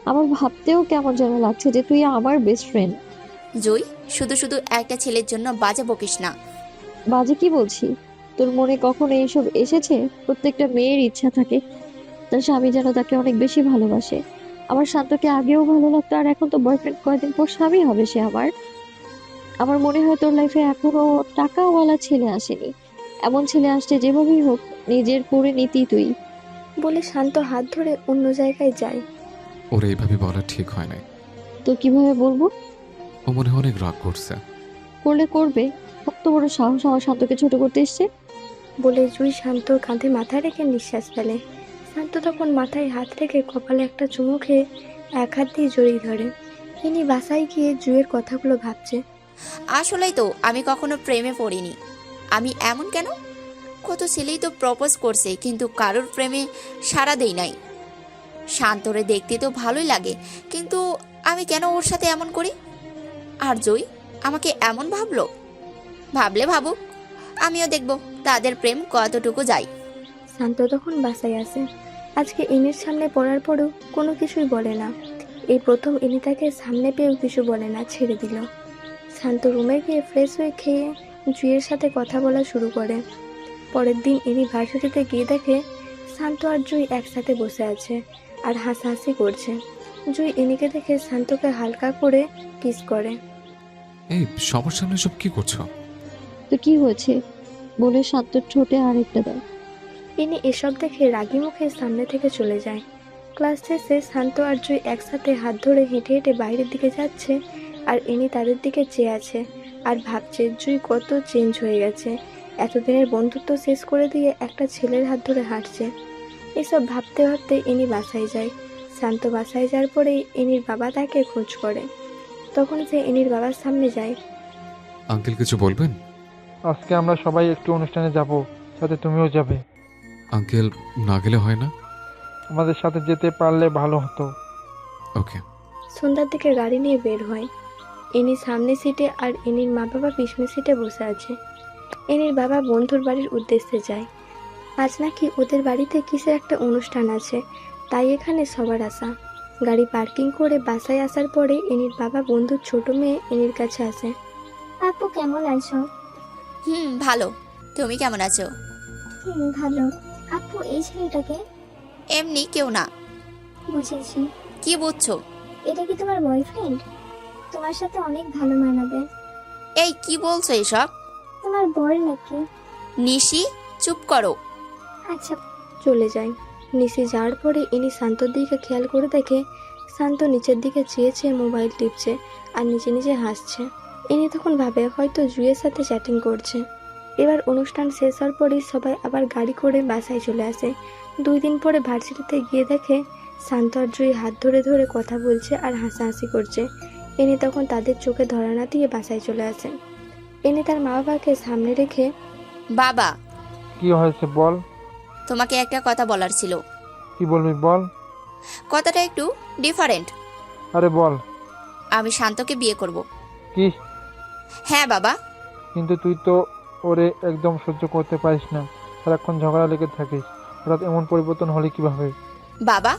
[SPEAKER 10] আমার ভাবতেও কেমন যেন লাগছে যে তুই আমার বেস্ট ফ্রেন্ড।
[SPEAKER 2] জয়, শুধু শুধু একটা ছেলের জন্য বাজে বকিস না।
[SPEAKER 10] বাজে কি বলছি? তোর মনে কখনো এইসব এসেছে? প্রত্যেকটা মেয়ের ইচ্ছা থাকে তার স্বামী যেন তাকে অনেক বেশি ভালোবাসে। আমার শান্তকে আগেও ভালো লাগতো, আর এখন তো বয়ফ্রেন্ড, কয়েকদিন পর স্বামী হবে সে আমার। আমার মনে হয় তোর লাইফে এখনো টাকাওয়ালা ছেলে আসেনি। এমন ছেলে আসছে যেভাবেই হোক নিজের করে নিতি তুই।
[SPEAKER 4] বলে শান্ত হাত ধরে অন্য জায়গায় যায়।
[SPEAKER 1] ওর এইভাবে বলা ঠিক হয় নাই।
[SPEAKER 10] তো কিভাবে বলবো?
[SPEAKER 1] ও মনে হয় অনেক রাগ করছে।
[SPEAKER 10] করলে করবে, কত বড় সাহস আমার শান্তকে ছোট করতে এসছে।
[SPEAKER 4] বলে জুই শান্তর কাঁধে মাথা রেখে নিঃশ্বাস ফেলে। শান্ত তখন মাথায় হাত রেখে কপালে একটা চুমু খেয়ে এক হাত দিয়ে জড়িয়ে ধরে। ইনি বাসায় গিয়ে জুয়ের কথাগুলো ভাবছে।
[SPEAKER 2] আসলেই তো আমি কখনো প্রেমে পড়িনি। আমি এমন কেন? কত ছেলেই তো প্রপোজ করছে, কিন্তু কারোর প্রেমে সাড়া দেই নাই। শান্তরে দেখতে তো ভালোই লাগে, কিন্তু আমি কেন ওর সাথে এমন করি? আর জয় আমাকে এমন ভাবলো। ভাবলে ভাবুক, আমিও দেখব তাদের প্রেম কতটুকু যায়।
[SPEAKER 4] শান্ত তখন বাসায় আসে। আজকে ইনির সামনে পড়ার পরেও কোনো কিছুই বলে না। এই প্রথম ইনি তাকে সামনে পেয়েও কিছু বলে না, ছেড়ে দিল। শান্ত রুমে গিয়ে ফ্রেশ হয়ে খেয়ে জুইয়ের সাথে কথা বলা শুরু করে। পরের দিন ইনি ভার্সিটিতে গিয়ে দেখে শান্ত আর জুই একসাথে বসে আছে আর হাসাহাসি করছে। জুই ইনিকে দেখে শান্তকে হালকা করে কিস করে।
[SPEAKER 1] এই সবার সামনে সব কি করছো?
[SPEAKER 10] তো কি হয়েছে বলে শান্তর ঠোঁটে আরেকটা দেয়।
[SPEAKER 4] ইনি এসব দেখে রাগী মুখে সামনে থেকে চলে যায়। ক্লাস শেষে শান্ত আর জুই একসাথে হাত ধরে হেঁটে হেঁটে বাইরের দিকে যাচ্ছে, আর ইনি তাদের দিকে চেয়ে আছে আর ভাবছে জুই কত চেঞ্জ হয়ে গেছে। এতদিনের বন্ধুত্ব শেষ করে দিয়ে একটা ছেলের হাত ধরে হাঁটছে। এসব ভাবতে ভাবতে ইনি বাসায় যায়। শান্ত বাসায় যাওয়ার পরেই ইনির বাবা তাকে খোঁজ করে। তখন সে ইনির বাবার সামনে যায়।
[SPEAKER 1] আঙ্কেল কিছু বলবেন?
[SPEAKER 6] আজকে আমরা সবাই একটু অনুষ্ঠানে যাব, সাথে তুমিও যাবে।
[SPEAKER 1] আঙ্কেল না গেলে হয় না?
[SPEAKER 6] আমাদের সাথে যেতে পারলে ভালো হতো।
[SPEAKER 1] ওকে।
[SPEAKER 4] সন্ধ্যার দিকে গাড়ি নিয়ে বের হয়। ইনি সামনে সিটে আর ইনির মা বাবা পিছনে সিটে বসে আছে। ইনির বাবা বন্ধুর বাড়ির উদ্দেশ্যে যায়। আজ নাকি ওদের বাড়িতে কিসের একটা অনুষ্ঠান আছে, তাই এখানে সবার আসা। গাড়ি পার্কিং করে বাসায় আসার পরে ইনির বাবা বন্ধুর ছোট মেয়ে ইনির কাছে আসে।
[SPEAKER 13] আপু কেমন আছো?
[SPEAKER 2] ভালো। তুমি কেমন আছো?
[SPEAKER 13] ভালো। আপু এই ছেলেটাকে?
[SPEAKER 2] এমনি কেউ না।
[SPEAKER 13] বুঝেছি।
[SPEAKER 2] কি বুঝছো?
[SPEAKER 13] এটা কি তোমার বয়ফ্রেন্ড? তোমার সাথে অনেক ভালো মানাবে।
[SPEAKER 2] এই কি বলছো এসব?
[SPEAKER 13] তোমার বর নাকি?
[SPEAKER 2] নিশি চুপ করো।
[SPEAKER 13] আচ্ছা।
[SPEAKER 4] চলে যায়। নিশি যাওয়ার পরে ইনি শান্তর দিকে খেয়াল করে দেখে শান্ত নিচের দিকে চেয়ে চেয়ে মোবাইল টিপছে আর নিজে নিজে হাসছে। ইনি তখন ভাবে হয়তো জুয়ের সাথে চ্যাটিং করছে। এবার অনুষ্ঠান শেষ হওয়ার পরেই সবাই আবার গাড়ি করে বাসায় চলে আসে। 2 দিন পরে ভার্সিটিতে গিয়ে দেখে শান্ত আর জুই হাত ধরে ধরে কথা বলছে আর হাসাহাসি করছে। ইনি তখন তাদের চোখে ধরা না দিয়ে বাসায় চলে আসেন। ইনি তার মা বাবাকে সামনে রেখে,
[SPEAKER 2] বাবা
[SPEAKER 6] কি হয়েছে বল।
[SPEAKER 2] তোমাকে একটা কথা বলার ছিল।
[SPEAKER 6] কি বলবি বল।
[SPEAKER 2] কথাটা একটু ডিফারেন্ট।
[SPEAKER 6] আরে বল।
[SPEAKER 2] আমি শান্তকে বিয়ে করব।
[SPEAKER 6] কি?
[SPEAKER 2] হ্যাঁ বাবা।
[SPEAKER 6] কিন্তু তুই তো ওরে একদম সহ্য করতে পারিস না, সারাক্ষণ ঝগড়া লেগে থাকিস। হঠাৎ এমন পরিবর্তন হলে কিভাবে?
[SPEAKER 2] বাবা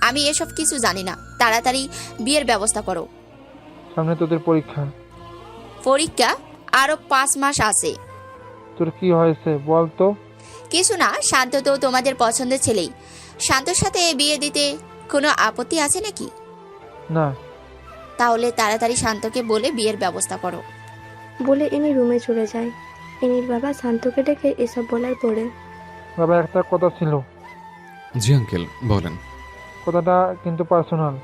[SPEAKER 2] আমি এসব কিছু জানি না, তাড়াতাড়ি বিয়ের ব্যবস্থা করো।
[SPEAKER 6] সামনে তোদের পরীক্ষা।
[SPEAKER 2] পরীক্ষা আরো 5 মাস আছে।
[SPEAKER 6] তোর কি হয়েছে বল তো।
[SPEAKER 2] কিছু না, শান্ত তো তোমাদের পছন্দের ছেলেই। শান্তর সাথে বিয়ে দিতে কোনো আপত্তি আছে নাকি?
[SPEAKER 6] না।
[SPEAKER 2] তাহলে তাড়াতাড়ি শান্তকে বলে বিয়ের ব্যবস্থা করো।
[SPEAKER 4] বলে ইনি রুমে চলে যায়। এনির বাবা শান্তকে ডেকে এসব বলার পরে
[SPEAKER 6] বাবা, একটা কথা ছিল।
[SPEAKER 1] জি আঙ্কেল, বলেন।
[SPEAKER 6] কথাটা কিন্তু পার্সোনাল।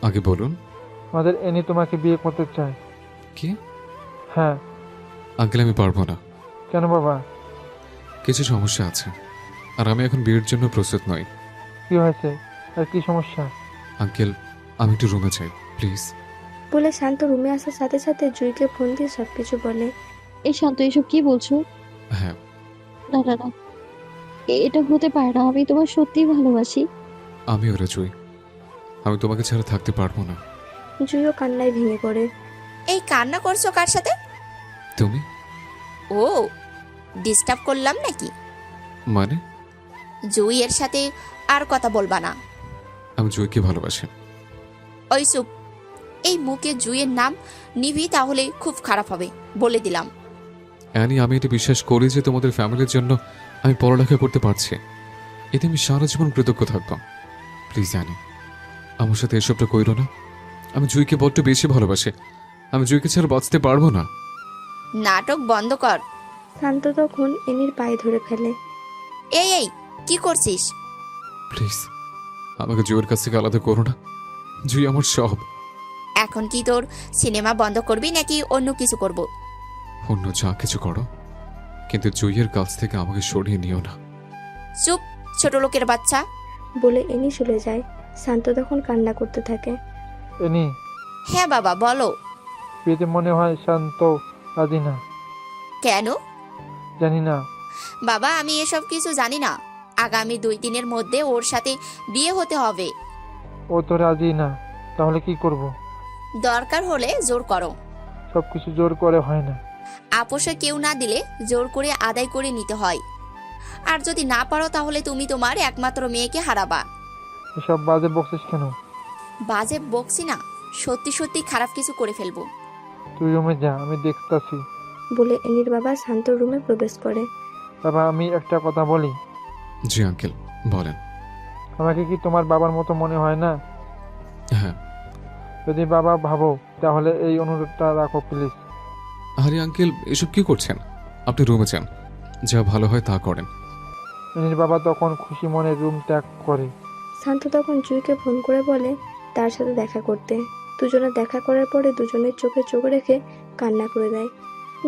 [SPEAKER 1] আগে বলুন।
[SPEAKER 6] আমাদের এনি তোমাকে বিয়ে করতে চায়।
[SPEAKER 1] কি?
[SPEAKER 6] হ্যাঁ।
[SPEAKER 1] আঙ্কেল, আমি পারবো না।
[SPEAKER 6] কেন বাবা?
[SPEAKER 1] কিছু সমস্যা আছে, আর আমি এখন বিয়ের জন্য প্রস্তুত নই।
[SPEAKER 6] কি হয়েছে? আর কি সমস্যা?
[SPEAKER 1] আঙ্কেল, আমি একটু রুমে চাই, প্লিজ।
[SPEAKER 4] বলে শান্ত রুমে আসার সাথে সাথে জুইকে ফোন দিয়ে সবকিছু বলে।
[SPEAKER 10] এই শান্ত, এসব কি বলছো?
[SPEAKER 1] হ্যাঁ।
[SPEAKER 10] না না না, এটা হতে পারে না। আমি তোমার সত্যিই ভালোবাসি।
[SPEAKER 1] আমি ওরা জুই, আমি তোমাকে ছাড়া থাকতে পারবো না।
[SPEAKER 4] জুইও কান্নায় ভেঙে পড়ে।
[SPEAKER 2] এই কান্না করছো কার সাথে?
[SPEAKER 1] তুমি?
[SPEAKER 2] ও, ডিস্টার্ব করলাম নাকি?
[SPEAKER 1] মানে?
[SPEAKER 2] জুইয়ের সাথে আর কথা বলবা না।
[SPEAKER 1] আমি জুইকে ভালোবাসি।
[SPEAKER 2] ওই চুপ। এই মুখে জুইয়ের নাম নিবি তাহলে খুব খারাপ হবে, বলে দিলাম।
[SPEAKER 1] অ্যানি, আমি এটা বিশ্বাস করি যে তোমাদের ফ্যামিলির জন্য আমি পড়ালেখা করতে পারছি। এতে আমি সারা জীবন কৃতজ্ঞ থাকতাম। প্লিজ অ্যানি, আমার সাথে এসবটা কইরো না। আমি জুইকে বড্ড বেশি ভালোবাসি। আমি জুইকে ছাড়া বাঁচতে পারবো না।
[SPEAKER 2] নাটক বন্ধ কর।
[SPEAKER 4] শান্ত তখন এনির পায়ে ধরে ফেলে।
[SPEAKER 2] এই এই, কি করছিস?
[SPEAKER 1] প্লিজ আমাকে জুইয়ের কাছ থেকে আলাদা করো না। জুই আমার সব।
[SPEAKER 2] এখন কি তোর সিনেমা বন্ধ করবি নাকি অন্য কিছু করব?
[SPEAKER 1] অন্য যা কিছু করো, কিন্তু জুইয়ের কাছ থেকে আমাকে সরিয়ে নিও না।
[SPEAKER 2] চুপ, ছোট লোকের বাচ্চা।
[SPEAKER 4] বলে এনি চলে যায়। শান্ত তখন কান্না করতে থাকে।
[SPEAKER 6] এনি,
[SPEAKER 2] হ্যাঁ বাবা, বলো।
[SPEAKER 6] বিয়েতে মনে হয় শান্ত রাজি না।
[SPEAKER 2] কেন?
[SPEAKER 6] জানি না।
[SPEAKER 2] বাবা, আমি এসব কিছু জানি না। আগামী 2 দিনের মধ্যে ওর সাথে বিয়ে হতে হবে।
[SPEAKER 6] ও তো রাজি না, তাহলে কি করব?
[SPEAKER 2] দরকার হলে জোর করো।
[SPEAKER 6] সবকিছু জোর করে হয় না।
[SPEAKER 2] আপোষে কেউ না দিলে জোর করে আদায় করে নিতে হয়। আর যদি না পারো তাহলে তুমি তোমার একমাত্র মেয়েকে হারাবা।
[SPEAKER 6] এসব বাজে বকছিস কেন?
[SPEAKER 2] বাজে বকছি না, সত্যি সত্যি খারাপ কিছু করে ফেলবো।
[SPEAKER 6] তুই রুমে যা, আমি দেখতাছি।
[SPEAKER 4] বলে এনির বাবা শান্ত রুমে প্রবেশ করে।
[SPEAKER 6] বাবা, আমি একটা কথা বলি।
[SPEAKER 1] জি আঙ্কেল, বলেন।
[SPEAKER 6] আমাকে কি তোমার বাবার মতো মনে হয় না?
[SPEAKER 1] হ্যাঁ।
[SPEAKER 6] যদি বাবা ভাবো তাহলে এই অনুরোধটা রাখো প্লিজ।
[SPEAKER 1] আরে আঙ্কেল, এসব কি করছেন? আপনি রুমে যান, যা ভালো হয় তা করেন।
[SPEAKER 6] এনির বাবা তখন খুশি মনে রুম ত্যাগ করে।
[SPEAKER 4] শান্ত তখন জুইকে ফোন করে বলে তার সাথে দেখা করতে। দুজনে দেখা করার পরে দুজনের চোখে চোখ রেখে কান্না করে দেয়।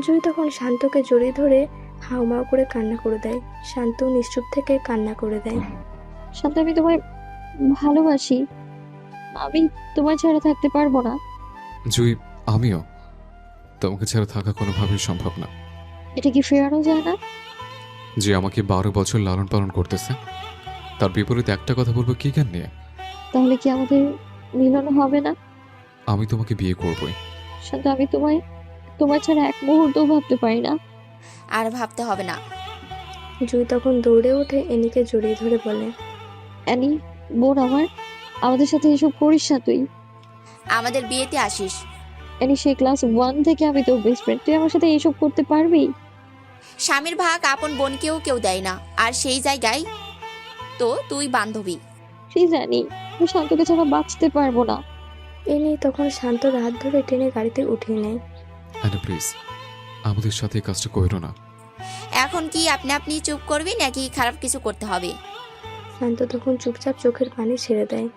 [SPEAKER 4] জুই তখন শান্তকে জড়িয়ে ধরে হাউমাউ করে কান্না করে দেয়। শান্ত নিশ্চুপ থেকে কান্না করে দেয়।
[SPEAKER 10] শান্ত, আমি তোমায় ভালোবাসি। আমি তোমার ছাড়া থাকতে পারবো না।
[SPEAKER 1] জুই, আমিও। তোমাকে ছাড়া থাকা কোনোভাবেই সম্ভব না।
[SPEAKER 10] এটা কি ফেরানো যায় না?
[SPEAKER 1] যে আমাকে 12 বছর লালন পালন করতেছে, তার বিপরীতে একটা কথা বলবো কি জ্ঞান নিয়ে?
[SPEAKER 10] তাহলে কি আমাদের মিলন হবে না?
[SPEAKER 1] আমি তোমাকে বিয়ে করবই।
[SPEAKER 10] শান্ত, আমি তোমার ছাড়া এক মুহূর্তও ভাবতে পারি না।
[SPEAKER 2] আর ভাবতে হবে না।
[SPEAKER 4] জুই তখন দৌড়ে উঠে এনিকে জড়িয়ে ধরে বলে,
[SPEAKER 10] অ্যানি, বোন আমার, আমাদের সাথে এসব করিস না তুই।
[SPEAKER 2] আমাদের বিয়েতে আসিস।
[SPEAKER 10] অ্যানি, সেই ক্লাস 1 থেকে আমি তোর বেস্ট ফ্রেন্ড। তুই আমার সাথে এইসব করতে পারবি?
[SPEAKER 2] স্বামীর ভাগ আপন বোনকেও কেউ দেয় না, আর সেই জায়গায় তো তুই বান্ধবী।
[SPEAKER 10] তুই জানি আমি শান্তকে ছাড়া বাঁচতে পারবো না।
[SPEAKER 4] এনি তখন শান্তর হাত ধরে টেনে গাড়িতে উঠিয়ে নেয়।
[SPEAKER 1] অ্যানি প্লিজ, আমাদের সাথে এই কাজটা করো না।
[SPEAKER 2] এখন কি আপনি আপনি চুপ করবি নাকি খারাপ কিছু করতে হবে?
[SPEAKER 4] শান্ত তখন চুপচাপ চোখের পানি ছেড়ে দেয়।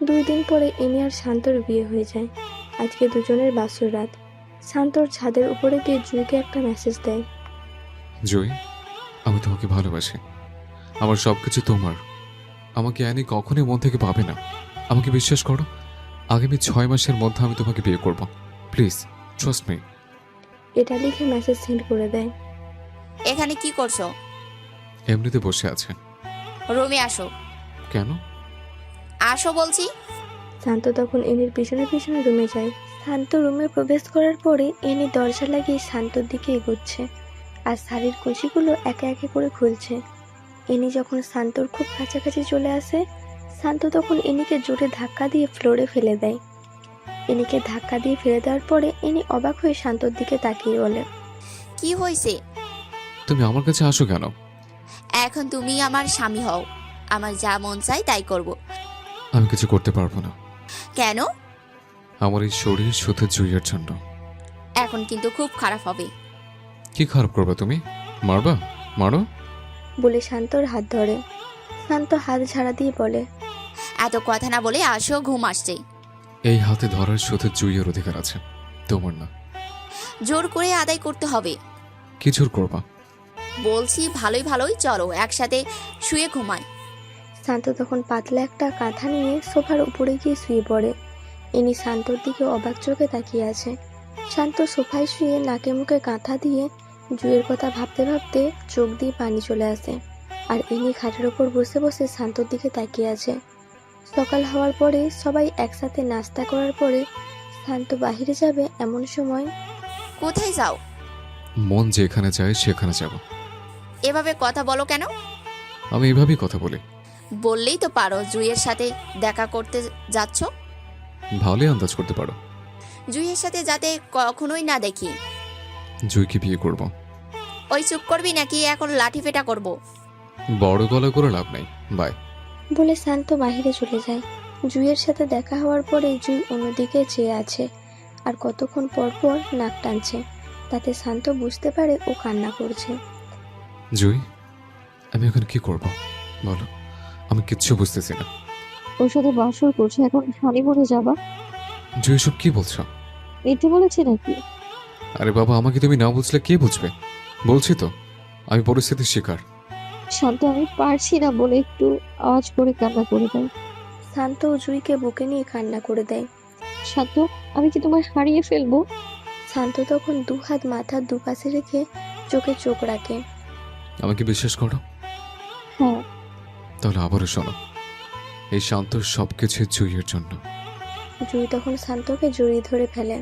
[SPEAKER 4] 2 দিন পরে এনি আর শান্তর বিয়ে হয়ে যায়। আজকে দুজনের বাসর রাত। শান্তর ছাদের উপরে গিয়ে জুইকে একটা মেসেজ দেয়।
[SPEAKER 1] জুই, আমি তোমাকে ভালোবাসি। আমার সবকিছু তোমার। আমাকে অ্যানি কখনোই মন থেকে পাবে না। আমাকে বিশ্বাস করো, আগামী 6 মাসের মধ্যে আমি তোমাকে বিয়ে করব। Please trust me.
[SPEAKER 4] এটা লিখে মেসেজ সেন্ড করে দেয়।
[SPEAKER 2] এখানে কি করছো?
[SPEAKER 1] এমনিতে বসে আছে।
[SPEAKER 2] রুমে আসো।
[SPEAKER 1] কেন?
[SPEAKER 2] আসো বলছি।
[SPEAKER 4] শান্ত তখন এনির পিছনে পিছনে রুমে যায়। শান্ত রুমে প্রবেশ করার পরে এনি দরজা লাগিয়ে শান্তর দিকে এগোচ্ছে আর শাড়ির কুচিগুলো একে একে করে খুলছে। এনি যখন শান্তর খুব কাছাকাছি চলে আসে, শান্ত তখন এনিকে জোরে ধাক্কা দিয়ে ফ্লোরে ফেলে দেয়। এনিকে ধাক্কা দিয়ে ফেলে দেওয়ার পরে এনি অবাক হয়ে শান্তর দিকে তাকিয়ে বলে,
[SPEAKER 2] কি হয়েছে?
[SPEAKER 1] তুমি আমার কাছে আসো কেন?
[SPEAKER 2] এখন তুমি আমার স্বামী হও, আমার যা মন চাই তাই করব।
[SPEAKER 1] আমি কিছু করতে পারবো না।
[SPEAKER 2] কেন?
[SPEAKER 1] আমার এই শরীর শুধু জুইয়ের জন্য।
[SPEAKER 2] এখন কিন্তু খুব খারাপ হবে।
[SPEAKER 1] কি খারাপ করবে তুমি? মারবা? মারো।
[SPEAKER 4] বলে শান্তর হাত ধরে। শান্ত হাত ঝাড়া দিয়ে বলে,
[SPEAKER 2] এত কথা না বলে আসো, ঘুম আসছে।
[SPEAKER 1] এই হাতে ধরার শুধু জুইয়ের অধিকার আছে, তোমার না।
[SPEAKER 2] জোর করে আদায় করতে হবে।
[SPEAKER 1] কি জোর করবা?
[SPEAKER 2] বলছি ভালোই ভালোই চলো একসাথে শুয়ে ঘুমাই।
[SPEAKER 4] শান্ত তখন পাতলা একটা কাঁথা নিয়ে সোফার উপরে গিয়ে শুয়ে পড়ে। ইনি শান্তর দিকে অবাক চোখে তাকিয়ে আছে। শান্ত সোফায় শুয়ে নাকে মুখে কাঁথা দিয়ে জুয়ের কথা ভাবতে ভাবতে চোখ দিয়ে পানি চলে আসে। আর ইনি খাটের ওপর বসে বসে শান্তর দিকে তাকিয়ে আছে। সকাল হওয়ার পরে সবাই একসাথে নাস্তা করার পরে শান্ত বাহিরে যাবে এমন সময়।
[SPEAKER 2] কোথায় যাও?
[SPEAKER 1] মন যেখানে যায় সেখানে যাব।
[SPEAKER 2] এভাবে কথা বলো কেন?
[SPEAKER 1] আমি এভাবেই কথা বলি।
[SPEAKER 2] বললেই তো পারো জুইয়ের সাথে দেখা করতে যাচ্ছ।
[SPEAKER 1] ভালোই আন্দাজ করতে পারো।
[SPEAKER 2] জুইয়ের সাথে যাতে কখনোই না দেখি।
[SPEAKER 1] জুইকে বিয়ে করব।
[SPEAKER 2] ওই চুপ করবি নাকি এখন লাঠি পেটা করব?
[SPEAKER 1] বড় গলা করে লাভ নাই, বাই।
[SPEAKER 4] বলে শান্ত বাহিরে চলে যায়। জুইয়ের সাথে দেখা হওয়ার পরে জুই অন্যদিকে চেয়ে আছে আর কতক্ষণ পর পর নাক টানছে। তাতে শান্ত বুঝতে পারে ও কান্না করছে।
[SPEAKER 1] জুই, আমি এখন কি করব বলো? আমি কিচ্ছু বুঝতেছি না।
[SPEAKER 10] ওর সাথে বাসর করছে, এখন হানিমুনে যাবা?
[SPEAKER 1] জুই সব কি বলছো?
[SPEAKER 10] মিথ্যে বলেছে নাকি?
[SPEAKER 1] আরে বাবা, আমাকে তুমি না বুঝলে কে বুঝবে? বলছি তো, আমি পরিস্থিতির শিকার।
[SPEAKER 10] শান্ত আমি পারছি না বলে একটু আওয়াজ করে কান্না করে দেয়।
[SPEAKER 4] শান্ত জুইকে বুকে নিয়ে কান্না করে দেয়।
[SPEAKER 10] শান্ত, আমি কি তোমায় হারিয়ে ফেলবো?
[SPEAKER 4] শান্ত তখন দু হাত মাথার দুপাশে রেখে চোখে চোখ রাখে।
[SPEAKER 1] আমাকে বিশ্বাস করো?
[SPEAKER 10] হ্যাঁ।
[SPEAKER 1] তাহলে আবারও শোনো, এই শান্তর সবকিছু জুইয়ের জন্য।
[SPEAKER 4] জুই তখন শান্তকে জড়িয়ে ধরে ফেলে।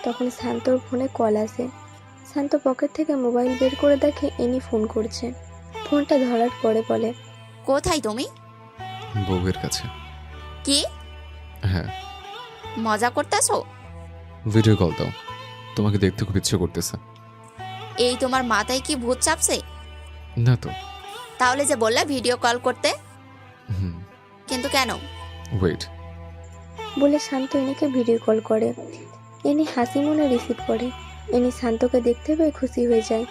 [SPEAKER 4] তখন শান্তর ফোনে কল আসে। শান্ত পকেট থেকে মোবাইল বের করে দেখে এনি ফোন করছে। ফোনটা ধরার পরে বলে,
[SPEAKER 2] কোথায় তুমি?
[SPEAKER 1] বউয়ের কাছে।
[SPEAKER 2] কি
[SPEAKER 1] হ্যাঁ।
[SPEAKER 2] মজা করতেছো?
[SPEAKER 1] ভিডিও কল দাও, তোমাকে দেখতে খুব ইচ্ছে করতেছে।
[SPEAKER 2] এই তোমার মাথায় কি ভূত চাপছে?
[SPEAKER 1] না তো।
[SPEAKER 2] তাহলে যে বললা ভিডিও কল করতে,
[SPEAKER 1] হুম।
[SPEAKER 2] কিন্তু কেন?
[SPEAKER 1] ওয়েট।
[SPEAKER 4] বলে শান্ত এনিকে ভিডিও কল করে। এনি হাসি মনে রিসিভ করে। এনি শান্তকে দেখতে পেয়ে খুশি হয়ে যায়।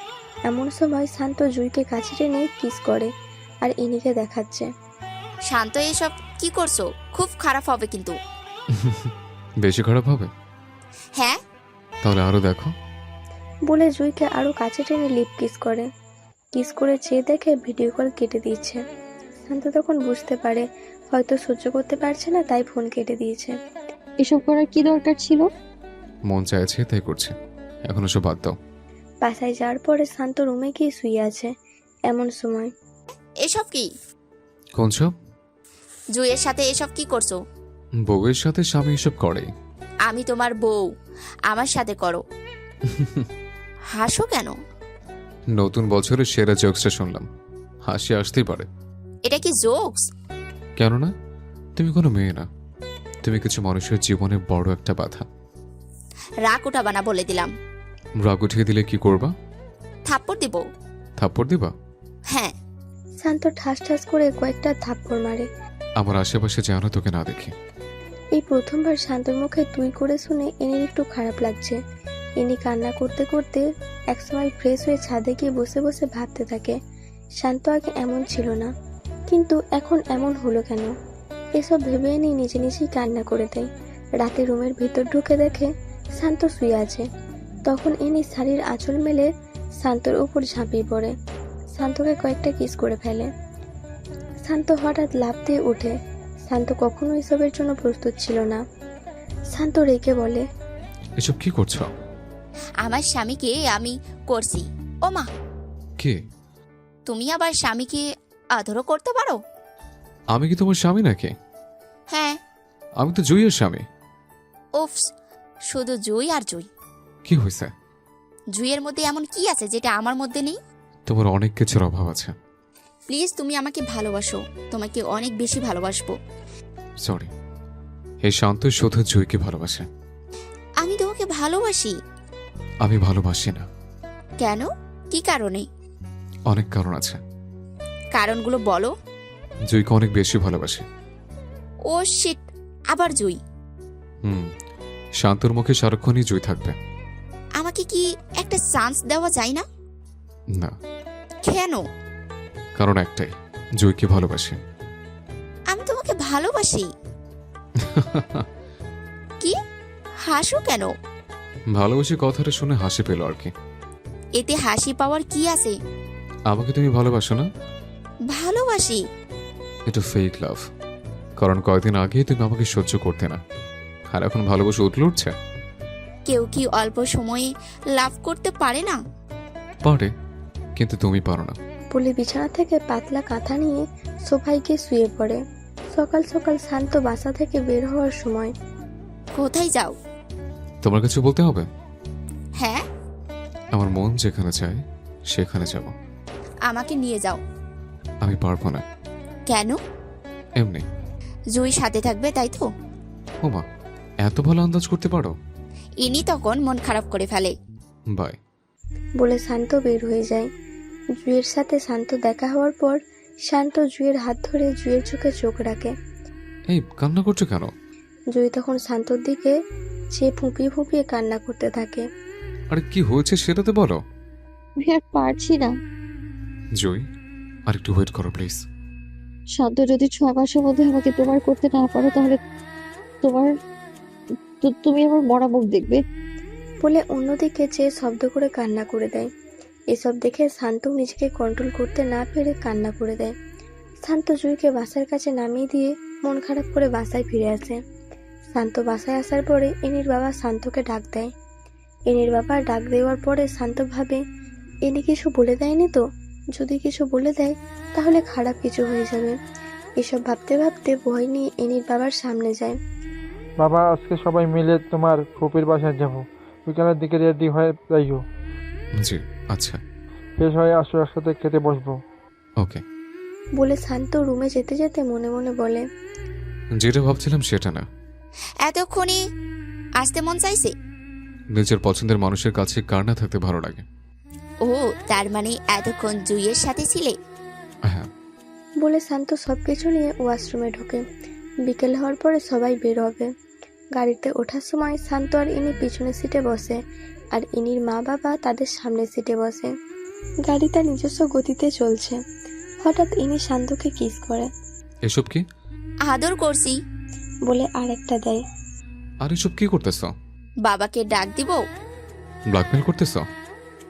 [SPEAKER 4] এমন সময় শান্ত জুইকে কাছে টেনে কিস করে আর এনিকে দেখাচ্ছে।
[SPEAKER 2] শান্ত, এসব কি করছো? খুব খারাপ হবে কিন্তু।
[SPEAKER 1] বেশি খারাপ হবে?
[SPEAKER 2] হ্যাঁ।
[SPEAKER 1] তাহলে আরো দেখো।
[SPEAKER 4] বলে জুইকে আরো কাছে টেনে লিপ কিস করে। কিস করে চেয়ে দেখে ভিডিও কল কেটে দিয়েছে। শান্ত তখন বুঝতে পারে হয়তো সহ্য করতে পারছে না, তাই ফোন কেটে দিয়েছে।
[SPEAKER 10] এসব করার কি দরকার ছিল?
[SPEAKER 1] মন চাইছে তাই করছে, এখন ওসব বাদ দাও।
[SPEAKER 4] বাসায় যাওয়ার পরে শান্ত রুমে গিয়ে শুয়ে আছে। এমন সময়,
[SPEAKER 2] এসব কি?
[SPEAKER 1] কোন সব?
[SPEAKER 2] জুইয়ের সাথে এসব কি করছো?
[SPEAKER 1] বউয়ের সাথে স্বামী এসব করে?
[SPEAKER 2] আমি তোমার বউ, আমার সাথে করো। হাসো কেন?
[SPEAKER 1] নতুন বছরের সেরা জোকসটা শুনলাম, হাসি আসতেই পারে।
[SPEAKER 2] এটা কি জোকস?
[SPEAKER 1] কেন না? তুমি কোনো মেয়ে না, তুমি কিছু মানুষের জীবনে বড় একটা বাধা।
[SPEAKER 2] রাগ উঠাবা না বলে দিলাম।
[SPEAKER 1] রাগ উঠিয়ে দিলে কি করবা?
[SPEAKER 2] থাপ্পড় দিব।
[SPEAKER 1] থাপ্পড় দিবা?
[SPEAKER 2] হ্যাঁ।
[SPEAKER 4] শান্ত ঠাস ঠাস করে কয়েকটা থাপ্পড় মারে।
[SPEAKER 1] আমার আশেপাশে যেন তোকে না দেখি।
[SPEAKER 4] এই প্রথমবার শান্তর মুখে তুই করে শুনে এনির একটু খারাপ লাগছে। এনি কান্না করতে করতে একসময় ফ্রেশ হয়ে ছাদে গিয়ে বসে বসে ভাবতে থাকে, শান্ত আগে এমন ছিল না, কিন্তু এখন এমন হলো কেন? এসব ভেবে এনি নিজে নিজেই কান্না করে দেয়। রাতে রুমের ভিতর ঢুকে দেখে শান্ত শুয়ে আছে। তখন এনি শাড়ির আঁচল মেলে শান্তর উপর ঝাঁপিয়ে পড়ে, শান্তকে কয়েকটা কিস করে ফেলে। শান্ত হঠাৎ লাফ দিয়ে ওঠে। শান্ত কখনো এসবের জন্য প্রস্তুত ছিল না। শান্ত রেগে বলে,
[SPEAKER 1] এসব কি করছো?
[SPEAKER 2] আমার স্বামীকে আমি করছি। ও মা,
[SPEAKER 1] কে?
[SPEAKER 2] তুমি আবার স্বামীকে আদরও করতে পারো?
[SPEAKER 1] আমি কি তোমার স্বামী নাকি?
[SPEAKER 2] হ্যাঁ।
[SPEAKER 1] আমি তো জুইয়ের স্বামী।
[SPEAKER 2] উফস, শুধু জুই আর জুই।
[SPEAKER 1] কি হয়েছে?
[SPEAKER 2] জুইয়ের মধ্যে এমন কি আছে যেটা আমার মধ্যে নেই?
[SPEAKER 1] তোমার অনেক কিছুর অভাব আছে।
[SPEAKER 2] প্লিজ, তুমি আমাকে ভালোবাসো, তোমাকে অনেক বেশি ভালোবাসবো।
[SPEAKER 1] সরি, এই শান্ত শুধু জুইকে ভালোবাসে।
[SPEAKER 2] আমি তোমাকে ভালোবাসি।
[SPEAKER 1] আমি ভালোবাসি না।
[SPEAKER 2] কেন? কি কারণে?
[SPEAKER 1] অনেক কারণ আছে।
[SPEAKER 2] কারণগুলো বলো।
[SPEAKER 1] জুইকে অনেক বেশি ভালোবাসে।
[SPEAKER 2] ও শিট, আবার জুই?
[SPEAKER 1] শান্তর মুখে সারাক্ষণই জুই থাকবে।
[SPEAKER 2] আমাকে কি একটা চান্স দেওয়া যায় না?
[SPEAKER 1] না,
[SPEAKER 2] কেন?
[SPEAKER 1] কারণ একটাই, জয়কে ভালোবাসি।
[SPEAKER 2] আমি তোমাকে ভালোবাসি। কি হাসো কেন?
[SPEAKER 1] ভালোবাসি কথাটা শুনে হাসি পেল আর কি।
[SPEAKER 2] এতে হাসি পাওয়ার কি আছে?
[SPEAKER 1] আমাকে তুমি ভালোবাসো না?
[SPEAKER 2] ভালোবাসি।
[SPEAKER 1] এটা ফেক লাভ। কারণ কয়েকদিন আগে তুমি আমাকে সহ্য করতে না, আর এখন ভালোবাসা উতলে উঠছে।
[SPEAKER 2] কেউ কি অল্প সময়ে লাভ করতে পারে না?
[SPEAKER 1] পারে, কিন্তু তুমি পারো না।
[SPEAKER 4] বলে বিছানা থেকে পাতলা কাঁথা নিয়ে সোফায় গিয়ে শুয়ে পড়ে। সকাল সকাল শান্ত বাসা থেকে বের হওয়ার সময়।
[SPEAKER 2] কোথায় যাও?
[SPEAKER 1] তোমার কাছে বলতে হবে?
[SPEAKER 2] হ্যাঁ,
[SPEAKER 1] আমার মন যেখানে চায় সেখানে যাব।
[SPEAKER 2] আমাকে নিয়ে যাও।
[SPEAKER 1] আমি পারবো না।
[SPEAKER 2] কেন?
[SPEAKER 1] এমনি।
[SPEAKER 2] জুই সাথে থাকবে তাই তো?
[SPEAKER 1] ওমা, এত ভালো আন্দাজ করতে পারো।
[SPEAKER 2] ইনি তখন মন খারাপ করে ফেলে।
[SPEAKER 1] বাই।
[SPEAKER 4] বলে শান্ত বের হয়ে যায়। জুয়ের সাথে শান্ত দেখা হওয়ার পর শান্ত জুয়ের হাত ধরে জুয়ের চোখে চোখ রাখে।
[SPEAKER 1] এই কান্না করছো কেন?
[SPEAKER 4] জুই তখন শান্তর দিকে চেয়ে ফুঁপিয়ে ফুঁপিয়ে কান্না করতে থাকে।
[SPEAKER 1] আরে কি হয়েছে সেটা তো বলো।
[SPEAKER 10] আমি আর পারছি না।
[SPEAKER 1] জয়, আর একটু ওয়েট করো প্লিজ।
[SPEAKER 10] শান্ত, যদি 6 মাসের মধ্যে আমাকে তোমার করতে না পারো তাহলে তুমি আমার মরা মুখ দেখবে।
[SPEAKER 4] বলে অন্যদিকে চেয়ে শব্দ করে কান্না করে দেয়। এসব দেখে শান্ত নিজেকে কন্ট্রোল করতে না পেরে কান্না করে দেয়। শান্ত জুইকে বাসার কাছে নামিয়ে দিয়ে মন খারাপ করে বাসায় ফিরে আসে। শান্ত বাসায় আসার পরে এনির বাবা শান্তকে ডাক দেয়। এনির বাবা ডাক দেওয়ার পরে শান্ত ভাবে এনি কিছু বলে দেয়নি তো, যদি কিছু বলে দেয় তাহলে খারাপ কিছু হয়ে যাবে। এসব ভাবতে ভাবতে ভয় নিয়ে এনির বাবার সামনে যায়।
[SPEAKER 6] বাবা, আজকে সবাই মিলে তোমার ফুপির বাসায় যাব। বিকালের দিকে রেডি হয়ে যাইও।
[SPEAKER 1] জি আচ্ছা।
[SPEAKER 6] ফ্রেশ হয়ে আসো, একসাথে খেতে বসবো।
[SPEAKER 1] ওকে।
[SPEAKER 4] বলে শান্ত রুমে যেতে যেতে মনে মনে বলে,
[SPEAKER 1] যেটা ভাবছিলাম সেটা না।
[SPEAKER 2] এতক্ষণে আসতে মন চাইছে?
[SPEAKER 1] নিজের পছন্দের মানুষের কাছে কার না থাকতে ভালো লাগে।
[SPEAKER 2] ও, তার মানে এতক্ষণ জুইয়ের সাথে ছিলে?
[SPEAKER 1] হ্যাঁ।
[SPEAKER 4] বলে শান্ত সবকিছু নিয়ে ওয়াশরুমে ঢোকে। বিকেল হওয়ার পরে সবাই বের হবে। গাড়িতে ওঠার সময় শান্ত আর ইনি পিছনের সিটে বসে, আর ইনির মা বাবা তাদের সামনের সিটে বসে। গাড়িটা নিজস্ব গতিতে চলছে। হঠাৎ ইনি শান্তকে কিস করে।
[SPEAKER 1] এসব কি?
[SPEAKER 2] আদর করছি
[SPEAKER 4] বলে আরেকটা দেয়।
[SPEAKER 1] আর এসব কি করতেছো?
[SPEAKER 2] বাবাকে ডাক দিব?
[SPEAKER 1] ব্ল্যাকমেল করতেছো?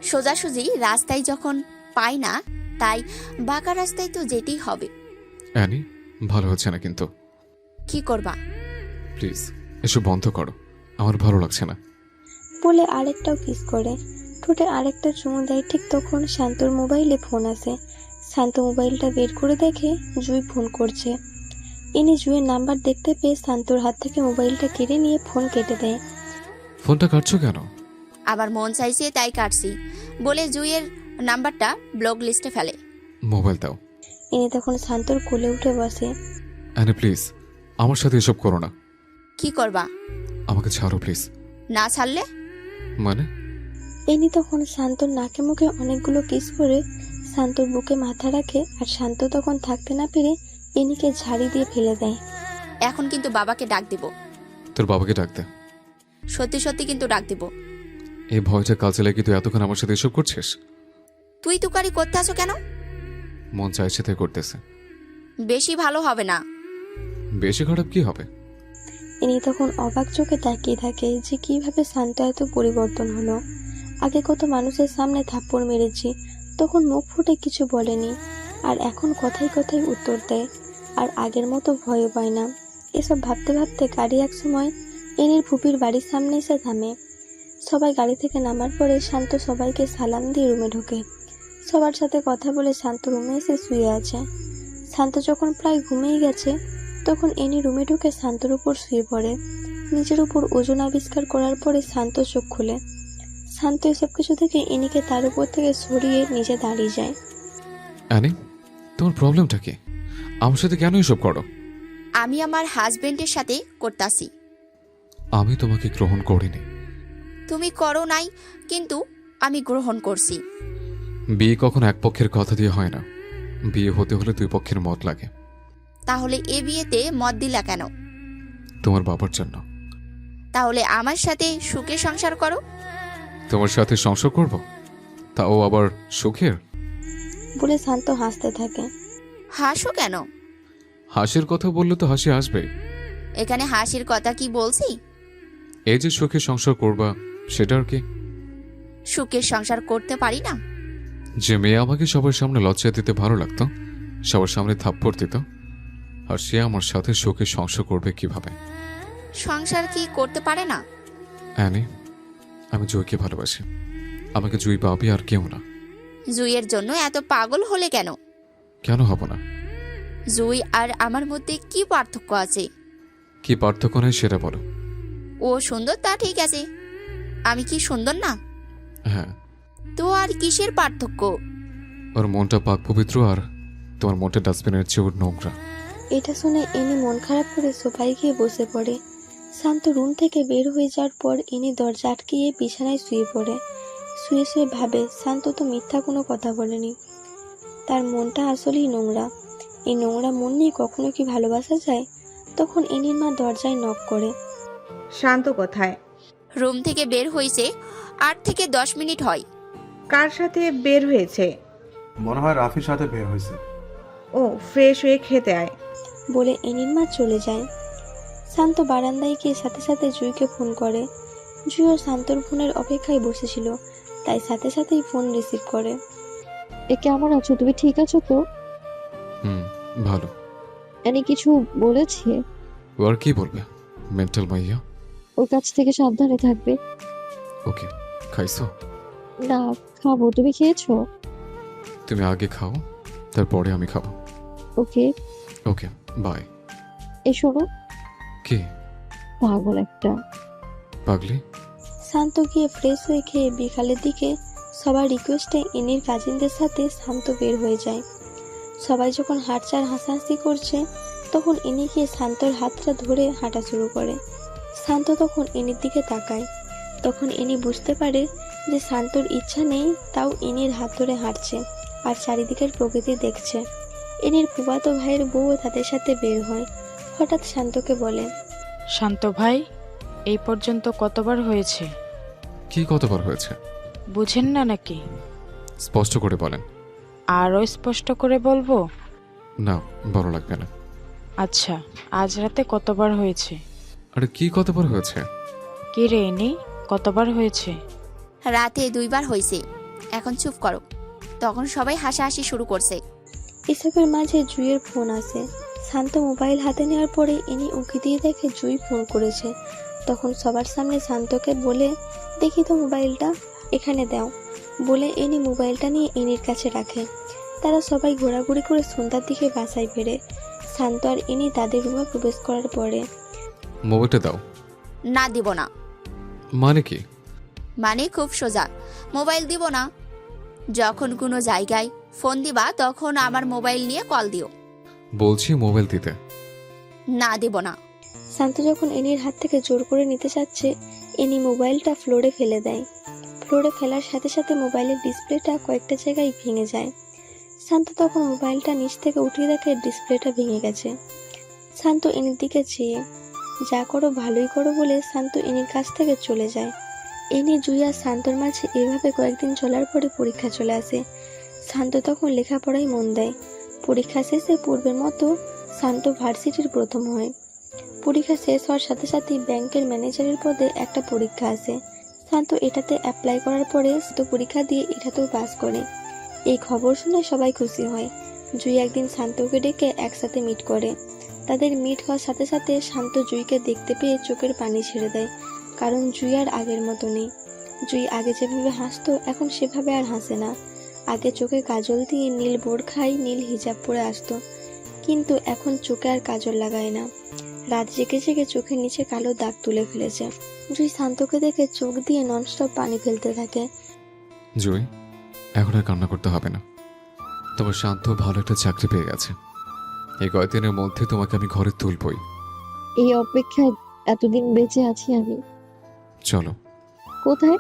[SPEAKER 2] সোজাসুজি রাস্তায় যখন পাই না, তাই বাঁকা রাস্তায় তো যেতেই হবে।
[SPEAKER 1] অ্যানি, ভালো হচ্ছে না কিন্তু।
[SPEAKER 2] কি করবা?
[SPEAKER 1] প্লিজ এসব বন্ধ করো, আমার ভালো লাগছে না।
[SPEAKER 4] বলে আরেকটাও কিস করে। ঠোঁটে আরেকটা চুমু দেয়। ঠিক তখন শান্তর মোবাইলে ফোন আসে। শান্ত মোবাইলটা বের করে দেখে জুই ফোন করছে। ইনি জুইয়ের নাম্বার দেখতে পেয়ে শান্তর হাত থেকে মোবাইলটা কেড়ে নিয়ে ফোন কেটে দেয়।
[SPEAKER 1] ফোনটা কাটছো কেন?
[SPEAKER 2] আবার মন চাইছে তাই কাটছি বলে জুইয়ের নাম্বারটা ব্লক লিস্টে ফেলে।
[SPEAKER 1] মোবাইল দাও।
[SPEAKER 4] ইনি তখন শান্তর কোলে উঠে বসে।
[SPEAKER 1] অ্যানি প্লিজ, আমার সাথে এসব করো না।
[SPEAKER 2] কি করবা?
[SPEAKER 1] আমাকে ছাড়ো প্লিজ।
[SPEAKER 2] না ছাড়লে?
[SPEAKER 1] মানে?
[SPEAKER 4] ইনি তখন শান্তর নাকে মুখে অনেকগুলো কিস করে শান্তর বুকে মাথা রাখে, আর শান্ত তখন থাকতে না পেরে ইনিকে ঝাড়ি দিয়ে ফেলে দেয়।
[SPEAKER 2] এখন কিন্তু বাবাকে ডাক দিব।
[SPEAKER 1] তোর বাবাকে ডাক দে।
[SPEAKER 2] সত্যি সত্যি কিন্তু ডাক দিব।
[SPEAKER 1] এই ভয়টা কাজে লাগে তুই এতক্ষণ আমার সাথে এসব করছিস?
[SPEAKER 2] তুই তুকারি করতে আসো কেন?
[SPEAKER 1] মন চাইছে তাই করতেছে।
[SPEAKER 2] বেশি ভালো হবে না।
[SPEAKER 1] বেশি খারাপ কি হবে?
[SPEAKER 4] ইনি তখন অবাক চোখে তাকিয়ে থাকে যে কিভাবে শান্ত এত পরিবর্তন হলো। আগে কত মানুষের সামনে থাপ্পড় মেরেছি, তখন মুখ ফুটে কিছু বলেনি, আর এখন কথায় কথায় উত্তর দেয়, আর আগের মতো ভয়ও পায় না। এসব ভাবতে ভাবতে গাড়ি এক সময় এনির ফুপির বাড়ির সামনে এসে থামে। সবাই গাড়ি থেকে নামার পরে শান্ত সবাইকে সালাম দিয়ে রুমে ঢোকে। সবার সাথে কথা বলে শান্ত রুমে এসে শুয়ে আছে। শান্ত যখন প্রায় ঘুমিয়ে গেছে তখন এনি রুমে ঢুকে শান্তর উপর শুয়ে পড়ে। নিজের উপর ওজন আবিষ্কার করার পরে শান্ত চোখ খুলে। শান্ত এসব কিছু থেকে এনিকে তার উপর থেকে সরিয়ে নিচে দাঁড়িয়ে যায়।
[SPEAKER 1] অ্যানি, তোমার প্রবলেমটা কি? আমার সাথে কেন এসব করো?
[SPEAKER 2] আমি আমার হাজবেন্ডের সাথে করতাছি।
[SPEAKER 1] আমি তোমাকে গ্রহণ করিনি।
[SPEAKER 2] তুমি করো নাই, কিন্তু আমি গ্রহণ করছি।
[SPEAKER 1] বিয়ে কখনো এক পক্ষের কথা দিয়ে হয় না, বিয়ে হতে হলে দুই পক্ষের মত লাগে।
[SPEAKER 2] তাহলে এ বিয়েতে মত দিলা কেন?
[SPEAKER 1] তোমার বাবার জন্য।
[SPEAKER 2] তাহলে আমার সাথে সুখে সংসার করো।
[SPEAKER 1] তোমার সাথে সংসার করব, তাও আবার সুখের।
[SPEAKER 4] বলে শান্ত হাসতে থাকে।
[SPEAKER 2] হাসো কেন?
[SPEAKER 1] হাসির কথা বললে তো হাসি আসবে।
[SPEAKER 2] এখানে হাসির কথা কি বলছি?
[SPEAKER 1] এই যে সুখে সংসার করবা, সেটা আর কি।
[SPEAKER 2] সুখের সংসার করতে পারি না?
[SPEAKER 1] যে মেয়ে আমাকে সবার সামনে লজ্জা দিতে ভালো লাগতো, সবার সামনে থাপ্পড় দিত, আর সে আমার সাথে সুখে সংসার করবে কিভাবে?
[SPEAKER 2] সংসার কি করতে পারে না?
[SPEAKER 1] অ্যানি, আমি জুইকে ভালোবাসি। আমাকে জুই পাবি আর কেউ না।
[SPEAKER 2] জুইয়ের জন্য এত পাগল হলে কেন?
[SPEAKER 1] কেন হব না?
[SPEAKER 2] জুই আর আমার মধ্যে কি পার্থক্য আছে?
[SPEAKER 1] কি পার্থক্য নেই সেটা বলো।
[SPEAKER 2] ও সুন্দর, তা ঠিক আছে। আমি কি সুন্দর না?
[SPEAKER 1] হ্যাঁ।
[SPEAKER 2] তো আর কিসের পার্থক্য?
[SPEAKER 1] ওর মনটা পাক পবিত্র, আর তোমার মনটা ডাস্টবিনের চেয়ে নোংরা।
[SPEAKER 4] এটা শুনে এনি মন খারাপ করে সোফায় গিয়ে বসে পড়ে। শান্ত রুম থেকে বের হয়ে যাওয়ার পর এনি দরজা আটকিয়ে বিছানায় শুয়ে পড়ে। শুয়ে শুয়ে ভাবে শান্ত তো মিথ্যা কোনো কথা বলেনি, তার মনটা আসলেই নোংরা। এই নোংরা মন নিয়ে কখনো কি ভালোবাসা যায়? তখন এনির মা দরজায় নক করে।
[SPEAKER 5] শান্ত কোথায়?
[SPEAKER 2] রুম থেকে বের হয়েছে 8 থেকে 10 মিনিট হয়।
[SPEAKER 5] কার সাথে বের হয়েছে?
[SPEAKER 7] মনে হয় রাফির সাথে বের হয়েছে।
[SPEAKER 5] ও, ফ্রেশ হয়ে খেতে আয়।
[SPEAKER 4] বলে এনির মা চলে যায়। শান্ত বারান্দায় গিয়ে সাথে সাথে জুইকে ফোন করে। জুইও শান্তর ফোনের অপেক্ষায় বসেছিল, তাই সাথে সাথেই ফোন রিসিভ করে।
[SPEAKER 10] এ কেমন আছো? তুমি ঠিক আছো তো?
[SPEAKER 1] ভালো।
[SPEAKER 10] এনি কিছু বলেছে?
[SPEAKER 1] ও আর কি বলবে, মেন্টাল মাইয়া।
[SPEAKER 10] ওর কাছ থেকে সাবধানে থাকবে।
[SPEAKER 1] ওকে। খাইছো?
[SPEAKER 10] না, খাবো। তুমি খেয়েছো?
[SPEAKER 1] তুমি আগে খাও, তারপরে আমি খাবো।
[SPEAKER 10] ওকে।
[SPEAKER 1] ওকে, বাই।
[SPEAKER 10] এ শোনো।
[SPEAKER 1] কি?
[SPEAKER 10] পাগল একটা।
[SPEAKER 1] পাগলি?
[SPEAKER 4] শান্ত গিয়ে ফ্রেশ হয়ে খেয়ে বিকালের দিকে সবার রিকোয়েস্টে এনির কাজিনদের সাথে শান্ত বের হয়ে যায়। সবাই যখন হাঁটচার হাসাহাসি করছে, তখন এনি গিয়ে শান্তর হাতটা ধরে হাঁটা শুরু করে। শান্ত তখন এনির দিকে তাকায়। তখন এনি বুঝতে পারে যে শান্তর ইচ্ছা নেই, তাও এনির হাত ধরে হাঁটছে আর চারিদিকের প্রকৃতি দেখছে। এনির ফুফাতো ভাইয়ের বউ তাদের সাথে বের হয়। হঠাৎ শান্তকে বলে,
[SPEAKER 11] শান্ত ভাই, এই পর্যন্ত কতবার হয়েছে?
[SPEAKER 1] কি কতবার হয়েছে?
[SPEAKER 11] বুঝেন না নাকি?
[SPEAKER 1] স্পষ্ট করে বলেন।
[SPEAKER 11] আরও স্পষ্ট করে বলবো?
[SPEAKER 1] না, ভালো লাগবে না।
[SPEAKER 11] আচ্ছা, আজ রাতে কতবার হয়েছে?
[SPEAKER 1] আরে কি কতবার হয়েছে?
[SPEAKER 11] কি রে এনি, কতবার হয়েছে?
[SPEAKER 2] রাতে 2 বার হয়েছে। এখন চুপ করো। তখন সবাই হাসাহাসি শুরু করছে।
[SPEAKER 4] এসবের মাঝে জুইয়ের ফোন আসে। শান্ত মোবাইল হাতে নেওয়ার পরে এনি উঁকি দিয়ে দেখে জুই ফোন করেছে। তখন সবার সামনে শান্তকে বলে, দেখি তো মোবাইলটা, এখানে দাও। বলে এনি মোবাইলটা নিয়ে এনির কাছে রাখে। তারা সবাই ঘোরাঘুরি করে সন্ধ্যার দিকে বাসায় ফেরে। শান্ত আর এনি তাদের রুমে প্রবেশ করার পরে,
[SPEAKER 1] মোবাইলটা দাও।
[SPEAKER 2] না, দিব না।
[SPEAKER 1] মানে কি?
[SPEAKER 2] মানে খুব সোজা, মোবাইল দিব না। যখন কোনো জায়গায় ফোন দিবা তখন আমার মোবাইল নিয়ে কল দিও।
[SPEAKER 1] বলছি মোবাইল দিতে।
[SPEAKER 2] না, দিব না।
[SPEAKER 4] শান্ত যখন এনির হাত থেকে জোর করে নিতে চাচ্ছে, এনি মোবাইলটা ফ্লোরে ফেলে দেয়। ফ্লোরে ফেলার সাথে সাথে মোবাইলের ডিসপ্লেটা কয়েকটা জায়গায় ভেঙে যায়। শান্ত তখন মোবাইলটা নিচ থেকে উঠিয়ে দেখে ডিসপ্লেটা ভেঙে গেছে। শান্ত এনির দিকে চেয়ে, যা করো ভালোই করো বলে শান্ত এনির কাছ থেকে চলে যায়। এনি, জুই আর শান্তর মাঝে এভাবে কয়েকদিন চলার পরে পরীক্ষা চলে আসে। শান্ত তখন লেখাপড়ায় মন দেয়। পরীক্ষা শেষে পূর্বের মতো শান্ত ভার্সিটির প্রথম হয়। পরীক্ষা শেষ হওয়ার সাথে সাথেই ব্যাংকের ম্যানেজারের পদে একটা পরীক্ষা আসে। শান্ত এটাতে অ্যাপ্লাই করার পরে তো পরীক্ষা দিয়ে এটাতেও পাস করে। এই খবর শুনে সবাই খুশি হয়। জুই একদিন শান্তকে ডেকে একসাথে মিট করে। তাদের মিট হওয়ার সাথে সাথে শান্ত জুইকে দেখতে পেয়ে চোখের পানি ছেড়ে দেয়, কারণ জুই আর আগের মতো নেই। জুই আগে যেভাবে হাসতো এখন সেভাবে আর হাসে না। আগে চোখে কাজল দিয়ে নীল বোরখায় নীল হিজাব পরে আসতো, কিন্তু এখন চোখে আর কাজল লাগায় না। রাত জেগে জেগে চোখের নিচে কালো দাগ তুলে ফেলেছে। জুই শান্তকে দেখে চোখ দিয়ে ননস্টপ পানি ফেলতে থাকে।
[SPEAKER 1] জুই, এখন আর কান্না করতে হবে না। তোমার শান্ত ভালো একটা চাকরি পেয়ে গেছে। এই কয়েকদিনের মধ্যে তোমাকে আমি ঘরে তুলবই।
[SPEAKER 10] এই অপেক্ষায় এতদিন বেঁচে আছি আমি।
[SPEAKER 1] চলো।
[SPEAKER 10] কোথায়?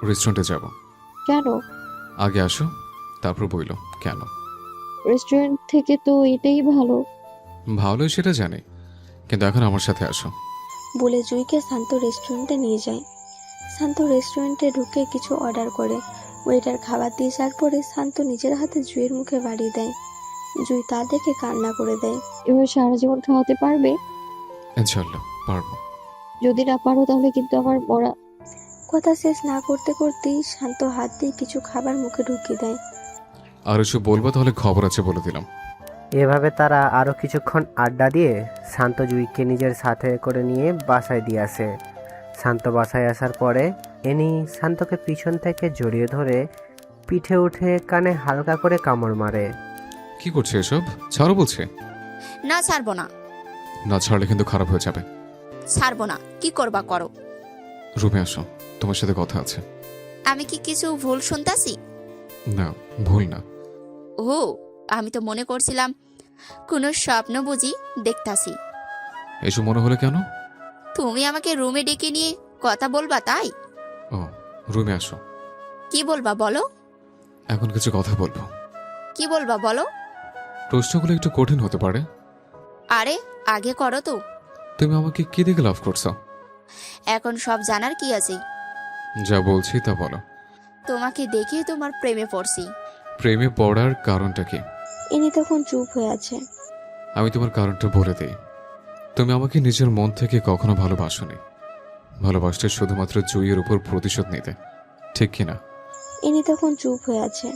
[SPEAKER 1] রেস্টুরেন্টে যাব।
[SPEAKER 10] কেন?
[SPEAKER 1] আগে আসো, তারপর বইলো কেন।
[SPEAKER 10] রেস্টুরেন্ট থেকে তো এটাই ভালো।
[SPEAKER 1] ভালোই সেটা জানি, কিন্তু এখন আমার সাথে আসো।
[SPEAKER 4] বলে জুইকে শান্ত রেস্টুরেন্টে নিয়ে যায়। শান্ত রেস্টুরেন্টে ঢুকে কিছু অর্ডার করে। ওয়েটার খাবার দিয়ে যাওয়ার পরে শান্ত নিজের হাতে জুঁইয়ের মুখে বাড়িয়ে দেয়। জুঁই তা দেখে কান্না করে দেয়।
[SPEAKER 10] এভাবে সারা জীবন খাওয়াতে পারবে?
[SPEAKER 1] ইনশাল্লাহ পারবো।
[SPEAKER 10] যদি না পারো তাহলে কিন্তু আমার মরা।
[SPEAKER 4] কথা শেষ না করতে করতেই শান্ত হাত দিয়ে কিছু খাবার মুখে ঢুকিয়ে দেয়।
[SPEAKER 1] আর এসব বলবো তাহলে খবর আছে বলে দিলাম।
[SPEAKER 14] এভাবে তারা আরও কিছুক্ষণ আড্ডা দিয়ে শান্ত জুইকে নিজের সাথে করে নিয়ে বাসায় দিয়ে আসে। শান্ত বাসায় আসার পরে এনি শান্তকে পিছন থেকে জড়িয়ে ধরে পিঠে উঠে কানে হালকা করে কামড় মারে।
[SPEAKER 1] কি করছে এসব? ছাড়ো বলছে।
[SPEAKER 2] না ছাড়বো না।
[SPEAKER 1] না ছাড়লে কিন্তু খারাপ হয়ে যাবে।
[SPEAKER 2] ছাড়বো না, কি করবা করো।
[SPEAKER 1] রুমে আসো, তোমার সাথে কথা আছে।
[SPEAKER 2] আমি কি কিছু ভুল শুনতাছি?
[SPEAKER 1] না, ভুল না।
[SPEAKER 2] ও, আমি তো মনে করছিলাম কোনো স্বপ্ন বুঝি দেখতাছি।
[SPEAKER 1] এসব মনে হলো কেন?
[SPEAKER 2] তুমি আমাকে রুমে ডেকে নিয়ে কথা বলবা তাই?
[SPEAKER 1] ও, রুমে আসো।
[SPEAKER 2] কি বলবা বলো?
[SPEAKER 1] এখন কিছু কথা বলবো।
[SPEAKER 2] কি বলবা বলো?
[SPEAKER 1] প্রশ্নগুলো একটু কঠিন হতে পারে।
[SPEAKER 2] আরে আগে করো তো।
[SPEAKER 1] তুমি আমাকে কি দেখে লাভ করছো?
[SPEAKER 2] এখন সব জানার কি আছে?
[SPEAKER 1] যা বলছি তা বলো।
[SPEAKER 2] তোমাকে দেখে তোমার প্রেমে পড়ছি।
[SPEAKER 1] প্রেমে পড়ার কারণটা কি?
[SPEAKER 4] ইনি তখন চুপ হয়ে আছে।
[SPEAKER 1] আমি তোমার কারণটা বলে দেই। তুমি আমাকে নিজের মন থেকে কখনো ভালোবাসোনি। ভালোবাসতে শুধুমাত্র জুইয়ের উপর প্রতিশোধ নিতে, ঠিক কিনা?
[SPEAKER 4] ইনি তখন চুপ হয়ে আছে।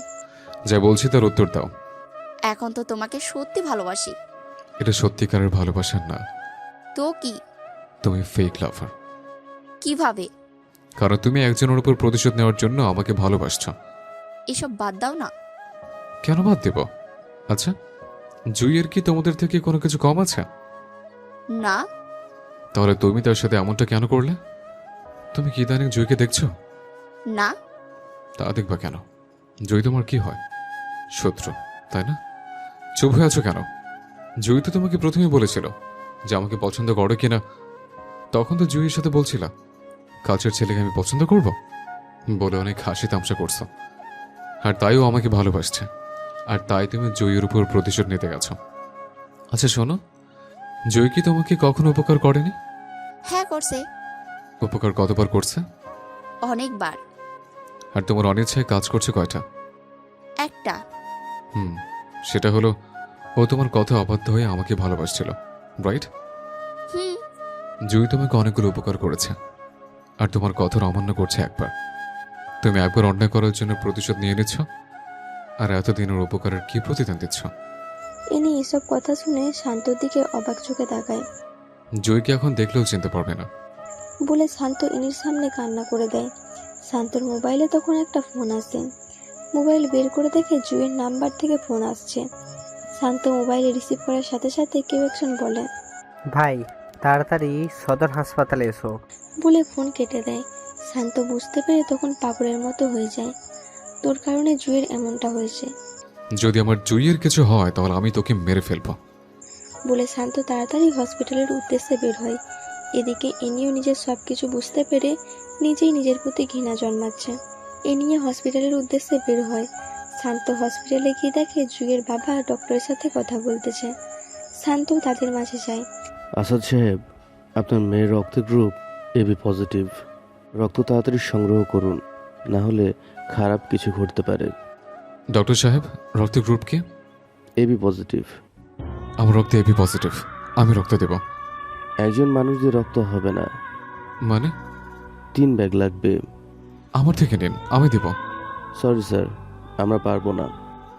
[SPEAKER 1] যা বলছি তার উত্তর দাও।
[SPEAKER 2] এখন তো তোমাকে সত্যি ভালোবাসি।
[SPEAKER 1] এটা সত্যিকারের ভালোবাসা না।
[SPEAKER 2] তো কি?
[SPEAKER 1] তুমি ফেক লাভার।
[SPEAKER 2] কিভাবে?
[SPEAKER 1] কারণ তুমি একজনের উপর প্রতিশোধ নেওয়ার জন্য আমাকে ভালোবাসছো।
[SPEAKER 2] এসব বাদ দাও না।
[SPEAKER 1] কেন বাদ দেব? আচ্ছা, জুইয়ের কি তোমাদের থেকে কোনো কিছু কম আছে?
[SPEAKER 2] না।
[SPEAKER 1] তাহলে তুমি তার সাথে এমনটা কেন করলে? তুমি কি ইদানিং জুইকে দেখছো?
[SPEAKER 2] না।
[SPEAKER 1] তা দেখবা কেন? জুই তোমার কি হয়? শত্রু, তাই না? চুপ হয়ে আছো কেন? জুই তো তোমাকে প্রথমেই বলেছিল যে আমাকে পছন্দ করো কিনা। তখন তো জুইয়ের সাথে বলছিলা কাছের ছেলেকে আমি পছন্দ করব বলে অনেক হাসি তামসা করছো। আর তাইও আমাকে ভালোবাসছে। আর তাই তুমি জুইয়ের উপর প্রতিশোধ নিতে গেছো। আচ্ছা শোনো, জুই কি তোমাকে কখনো উপকার করেনি?
[SPEAKER 2] হ্যাঁ করছে।
[SPEAKER 1] উপকার কতবার করছে?
[SPEAKER 2] অনেকবার।
[SPEAKER 1] আর তোমার অনিচ্ছায় কাজ করছে কয়টা?
[SPEAKER 2] একটা।
[SPEAKER 1] সেটা হলো ও তোমার কথা অবাধ্য হয়ে আমাকে ভালোবাসছিল, রাইট? জুই তোমাকে অনেকগুলো উপকার করেছে, আর তোমার কথার অমান্য করছে একবার। তুমি একবার অন্যায় করার জন্য প্রতিশোধ নিয়ে নিচ্ছ, আর এতদিনের উপকারের কি প্রতিদান দিচ্ছ?
[SPEAKER 4] ইনি এসব কথা শুনে শান্তর দিকে অবাক চোখে তাকায়।
[SPEAKER 1] জুইকে এখন দেখলেও চিনতে পারবে না
[SPEAKER 4] বলে শান্ত ইনির সামনে কান্না করে দেয়। শান্তর মোবাইলে তখন একটা ফোন আসে। মোবাইল বের করে দেখে জুইয়ের নাম্বার থেকে ফোন আসছে। শান্ত মোবাইলে রিসিভ করার সাথে সাথে কেউ একজন বলে,
[SPEAKER 14] ভাই তাড়াতাড়ি সদর হাসপাতালে এসো।
[SPEAKER 4] বলে ফোন কেটে দেয়। শান্ত বুঝতে পেরে তখন পাগলের মতো হয়ে যায়। তোর কারণে জুইয়ের এমনটা হয়েছে।
[SPEAKER 1] যদি আমার জুইয়ের কিছু হয় তাহলে আমি তোকে মেরে ফেলবো
[SPEAKER 4] বলে শান্ত তাড়াতাড়ি হসপিটালের উদ্দেশ্যে বের হয়। এদিকে এনিও নিজের সবকিছু বুঝতে পেরে নিজেই নিজের প্রতি ঘৃণা জন্মাচ্ছে। এ নিয়ে হসপিটালের উদ্দেশ্যে বের হয়। শান্ত হসপিটালে গিয়ে দেখে জুইয়ের বাবা ডক্টরের সাথে কথা বলতেছে। শান্ত তাদের মাঝে যায়।
[SPEAKER 15] আসাদ সাহেব, আপনার মেয়ের রক্তের গ্রুপ এবি পজিটিভ। রক্ত তাড়াতাড়ি সংগ্রহ করুন, না হলে খারাপ কিছু ঘটতে পারে।
[SPEAKER 1] ডক্টর সাহেব, রক্তের গ্রুপ কি?
[SPEAKER 15] AB positive.
[SPEAKER 1] আমার রক্তে এবি পজিটিভ, আমি রক্ত দেব।
[SPEAKER 15] একজন মানুষদের রক্ত হবে না,
[SPEAKER 1] মানে?
[SPEAKER 15] 3 ব্যাগ লাগবে।
[SPEAKER 1] আমার থেকে নিন, আমি দেব।
[SPEAKER 15] সরি স্যার, আমরা পারবো না।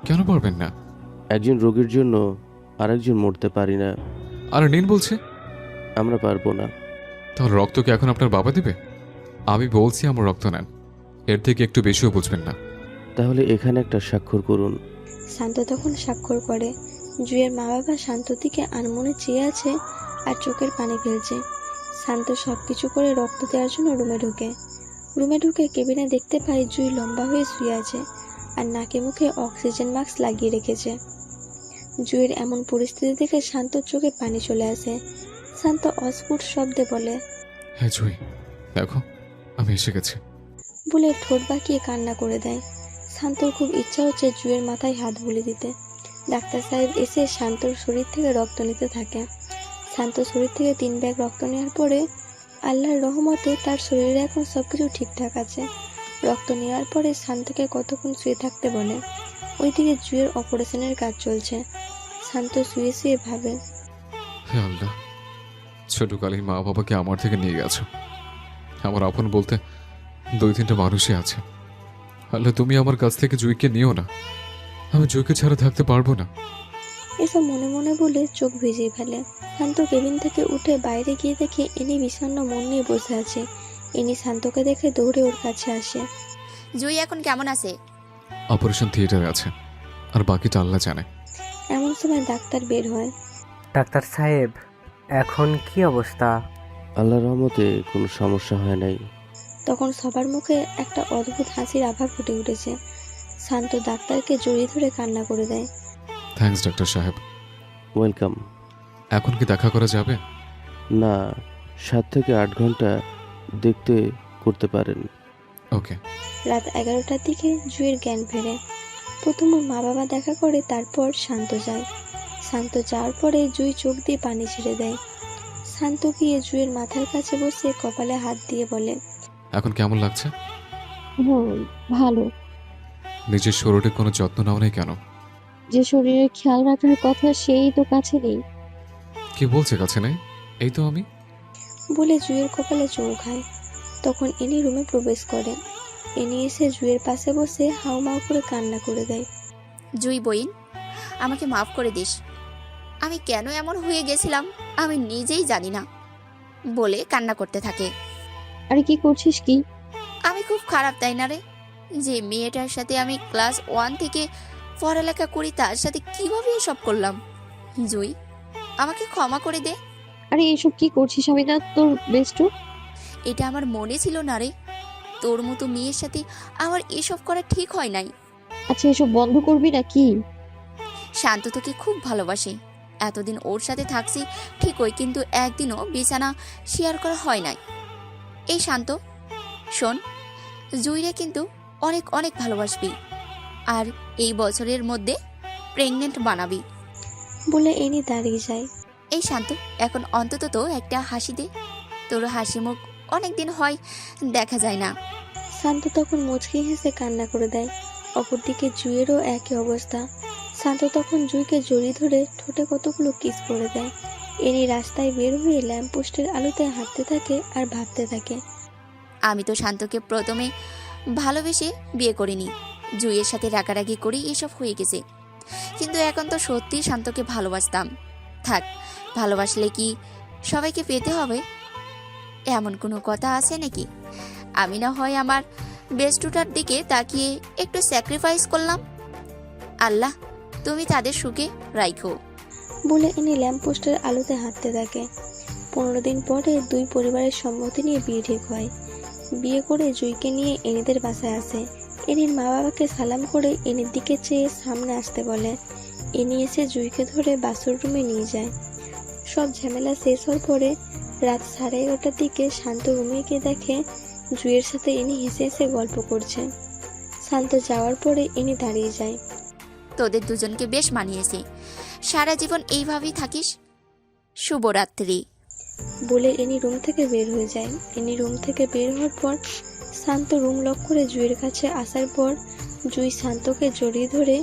[SPEAKER 1] কেন পারবেন না?
[SPEAKER 15] একজন রোগীর জন্য আরেকজন মরতে পারি না।
[SPEAKER 1] আর নিন বলছে।
[SPEAKER 15] আমরা পারবো না।
[SPEAKER 1] তাহলে রক্ত কি এখন আপনার বাবা দেবে? আমি বলছি আমার রক্ত নেন, এর থেকে একটু বেশিও বুঝবেন না।
[SPEAKER 15] তাহলে এখানে একটা স্বাক্ষর করুন।
[SPEAKER 4] শান্ত তখন স্বাক্ষর করে। জুইয়ের মা বাবা শান্তর দিকে আনমনে চেয়ে আছে আর চোখের পানি ফেলছে। শান্ত সবকিছু করে রক্ত দেওয়ার জন্য রুমে ঢুকে কেবিনে দেখতে পায় জুই লম্বা হয়ে শুয়ে আছে আর নাকে মুখে অক্সিজেন মাস্ক লাগিয়ে রেখেছে। জুইয়ের এমন পরিস্থিতি দেখে শান্তর চোখে পানি চলে আসে। শান্ত অস্ফুট শব্দে বলে,
[SPEAKER 1] হ্যাঁ জুই, দেখো আমি এসে গেছি।
[SPEAKER 4] বলে ঠোঁট বাঁকিয়ে কান্না করে দেয়। শান্তর খুব ইচ্ছা হচ্ছে জুইয়ের মাথায় হাত বুলে দিতে। ডাক্তার সাহেব এসে শান্তর শরীর থেকে রক্ত নিতে থাকে। শান্ত শরীর থেকে 3 ব্যাগ রক্ত নেওয়ার পরে আল্লাহর রহমতে তার শরীরে এখন সবকিছু ঠিকঠাক আছে। রক্ত নেওয়ার পরে শান্তকে কতক্ষণ শুয়ে থাকতে বলে। ওইদিকে জুয়ের অপারেশনের কাজ চলছে। শান্ত শুয়ে শুয়ে ভাবে,
[SPEAKER 1] হে আল্লাহ, ছোটকালেই মা বাবাকে আমার থেকে নিয়ে গেছো। আমার আপন বলতে 2-3টা মানুষই আছে। আল্লাহ, তুমি আমার কাছ থেকে জুইকে নিও না। আমি জুইকে ছাড়া থাকতে পারবো না।
[SPEAKER 4] এসব মনে মনে বলে চোখ ভিজিয়ে ফেলে। শান্ত কেবিন থেকে উঠে বাইরে গিয়ে দেখে ইনি বিষণ্ণ মন নিয়ে বসে আছে। ইনি শান্তকে দেখে দৌড়ে ওর কাছে আসে।
[SPEAKER 2] জুই এখন কেমন আছে?
[SPEAKER 1] অপারেশন থিয়েটারে আছে, আর বাকিটা আল্লাহ জানে।
[SPEAKER 4] এমন সময় ডাক্তার বের হয়।
[SPEAKER 14] ডাক্তার সাহেব, এখন কি অবস্থা?
[SPEAKER 15] আল্লাহর রহমতে কোনো সমস্যা হয় নাই।
[SPEAKER 4] তখন সবার মুখে একটা অদ্ভুত হাসির আভা ফুটে উঠেছে। শান্ত ডাক্তারকে জড়িয়ে ধরে কান্না করে দেয়।
[SPEAKER 1] থ্যাঙ্কস ডাক্তার সাহেব।
[SPEAKER 15] ওয়েলকাম।
[SPEAKER 1] এখন কি দেখা করা যাবে?
[SPEAKER 15] না, 7 থেকে 8 ঘন্টা দেখতে করতে পারেন।
[SPEAKER 1] ওকে।
[SPEAKER 4] রাত 11টার দিকে জুয়ের জ্ঞান ফেরে। প্রথম ওর মা বাবা দেখা করে, তারপর শান্ত যায়। শান্ত যাওয়ার পরে জুই চোখ দিয়ে পানি ছেড়ে দেয়। শান্ত গিয়ে জুয়ের মাথার কাছে বসে কপালে হাত দিয়ে বলে,
[SPEAKER 1] এখন কেমন লাগছে?
[SPEAKER 10] ভালো।
[SPEAKER 1] নিজের শরীরে কোনো যত্ন নাও নাই কেন?
[SPEAKER 10] যে শরীরের খেয়াল রাখার কথা সেই তো কাছে নেই।
[SPEAKER 1] কি বলছে কাছে নেই? এই তো আমি।
[SPEAKER 4] বলে জুয়ের কপালে চুমু খায়। তখন ইনি রুমে প্রবেশ করে। ইনি এসে জুয়ের পাশে বসে হাউমাউ করে কান্না করে দেয়।
[SPEAKER 2] জুই বইন, আমাকে মাফ করে দিস। আমি কেন এমন হয়ে গেছিলাম আমি নিজেই জানি না, বলে কান্না করতে থাকে।
[SPEAKER 10] আরে কি করছিস কি?
[SPEAKER 2] আমি খুব খারাপ, তাই না রে? যে মেয়েটার সাথে আমি ক্লাস 1 থেকে পড়ালেখা করি তার সাথে কিভাবে এসব করলাম। জুই, আমাকে ক্ষমা করে দে।
[SPEAKER 10] আরে এসব কি করছিস? আমি না তোর বেস্টু।
[SPEAKER 2] এটা আমার মনে ছিল না রে। তোর মতো মেয়ের সাথে আমার এসব করা ঠিক হয় নাই।
[SPEAKER 10] আচ্ছা এসব বন্ধ করবি না কি?
[SPEAKER 2] শান্ত তোকে খুব ভালোবাসে। এতদিন ওর সাথে থাকছি ঠিকই, কিন্তু একদিনও বিছানা শেয়ার করা হয় নাই। এই শান্ত, শোন, জুইরে কিন্তু অনেক অনেক ভালোবাসবি, আর এই বছরের মধ্যে প্রেগনেন্ট বানাবি।
[SPEAKER 4] বলে ইনি দাঁড়িয়ে যায়।
[SPEAKER 2] এই শান্ত, এখন অন্তত তো একটা হাসি দে। তোর হাসি মুখ অনেকদিন হয় দেখা যায় না।
[SPEAKER 4] শান্ত তখন মুচকি হেসে কান্না করে দেয়। অপরদিকে জুয়েরও একই অবস্থা। শান্ত তখন জুইকে জড়িয়ে ধরে ঠোঁটে কতগুলো কিস করে দেয়। ইনি রাস্তায় বের হয়ে ল্যাম্পপোস্টের আলোতে হাঁটতে থাকে আর ভাবতে থাকে,
[SPEAKER 2] আমি তো শান্তকে প্রথমে ভালোবেসে বিয়ে করিনি, জুইয়ের সাথে রাগারাগি করে এসব হয়ে গেছে। কিন্তু এখন তো সত্যি শান্তকে ভালোবাসতাম। থাক, ভালোবাসলে কি সবাইকে পেতে হবে এমন কোনো কথা আছে নাকি? আমি না হয় আমার বেস্টুটার দিকে তাকিয়ে একটু স্যাক্রিফাইস করলাম। আল্লাহ, তুমি তাদের সুখে রাখো।
[SPEAKER 4] বলে ইনি ল্যাম্পপোস্টের আলোতে হাঁটতে থাকে। 15 দিন পরে দুই পরিবারের সম্মতি নিয়ে বিয়ে ঠিক হয়। বিয়ে করে জুইকে নিয়ে এনিদের বাসায় আসে। এনির মা বাবাকে সালাম করে এনির দিকে চেয়ে সামনে আসতে বলে। এনি এসে জুইকে ধরে বাসর রুমে নিয়ে যায়। সব ঝামেলা শেষ হওয়ার পরে রাত 11:30টার দিকে শান্ত রুমে গিয়ে দেখে জুইয়ের সাথে ইনি হেসে হেসে গল্প করছে। শান্ত যাওয়ার পরে ইনি দাঁড়িয়ে যায়।
[SPEAKER 2] তোদের দুজনকে বেশ মানিয়েছে, সারা জীবন এইভাবেই থাকিস। শুভরাত্রি।
[SPEAKER 4] বলে ইনি রুম থেকে বের হয়ে যায়। ইনি রুম থেকে বের হওয়ার পর শান্ত রুম লক করে জুইয়ের কাছে আসার পর জুই শান্তকে জড়িয়ে ধরে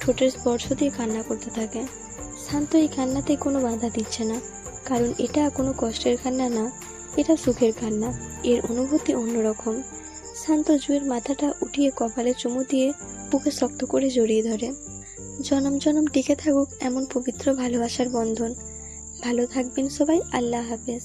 [SPEAKER 4] ঠোঁটের স্পর্শ দিয়ে কান্না করতে থাকে। শান্ত এই কান্নাতে কোনো বাধা দিচ্ছে না, কারণ এটা কোনো কষ্টের কান্না না, এটা সুখের কান্না। এর অনুভূতি অন্যরকম। শান্ত জুইয়ের মাথাটা উঠিয়ে কপালে চুমু দিয়ে বুকে শক্ত করে জড়িয়ে ধরে। জনম জনম টিকে থাকুক এমন পবিত্র ভালোবাসার বন্ধন। ভালো থাকবেন সবাই। আল্লাহ হাফেজ।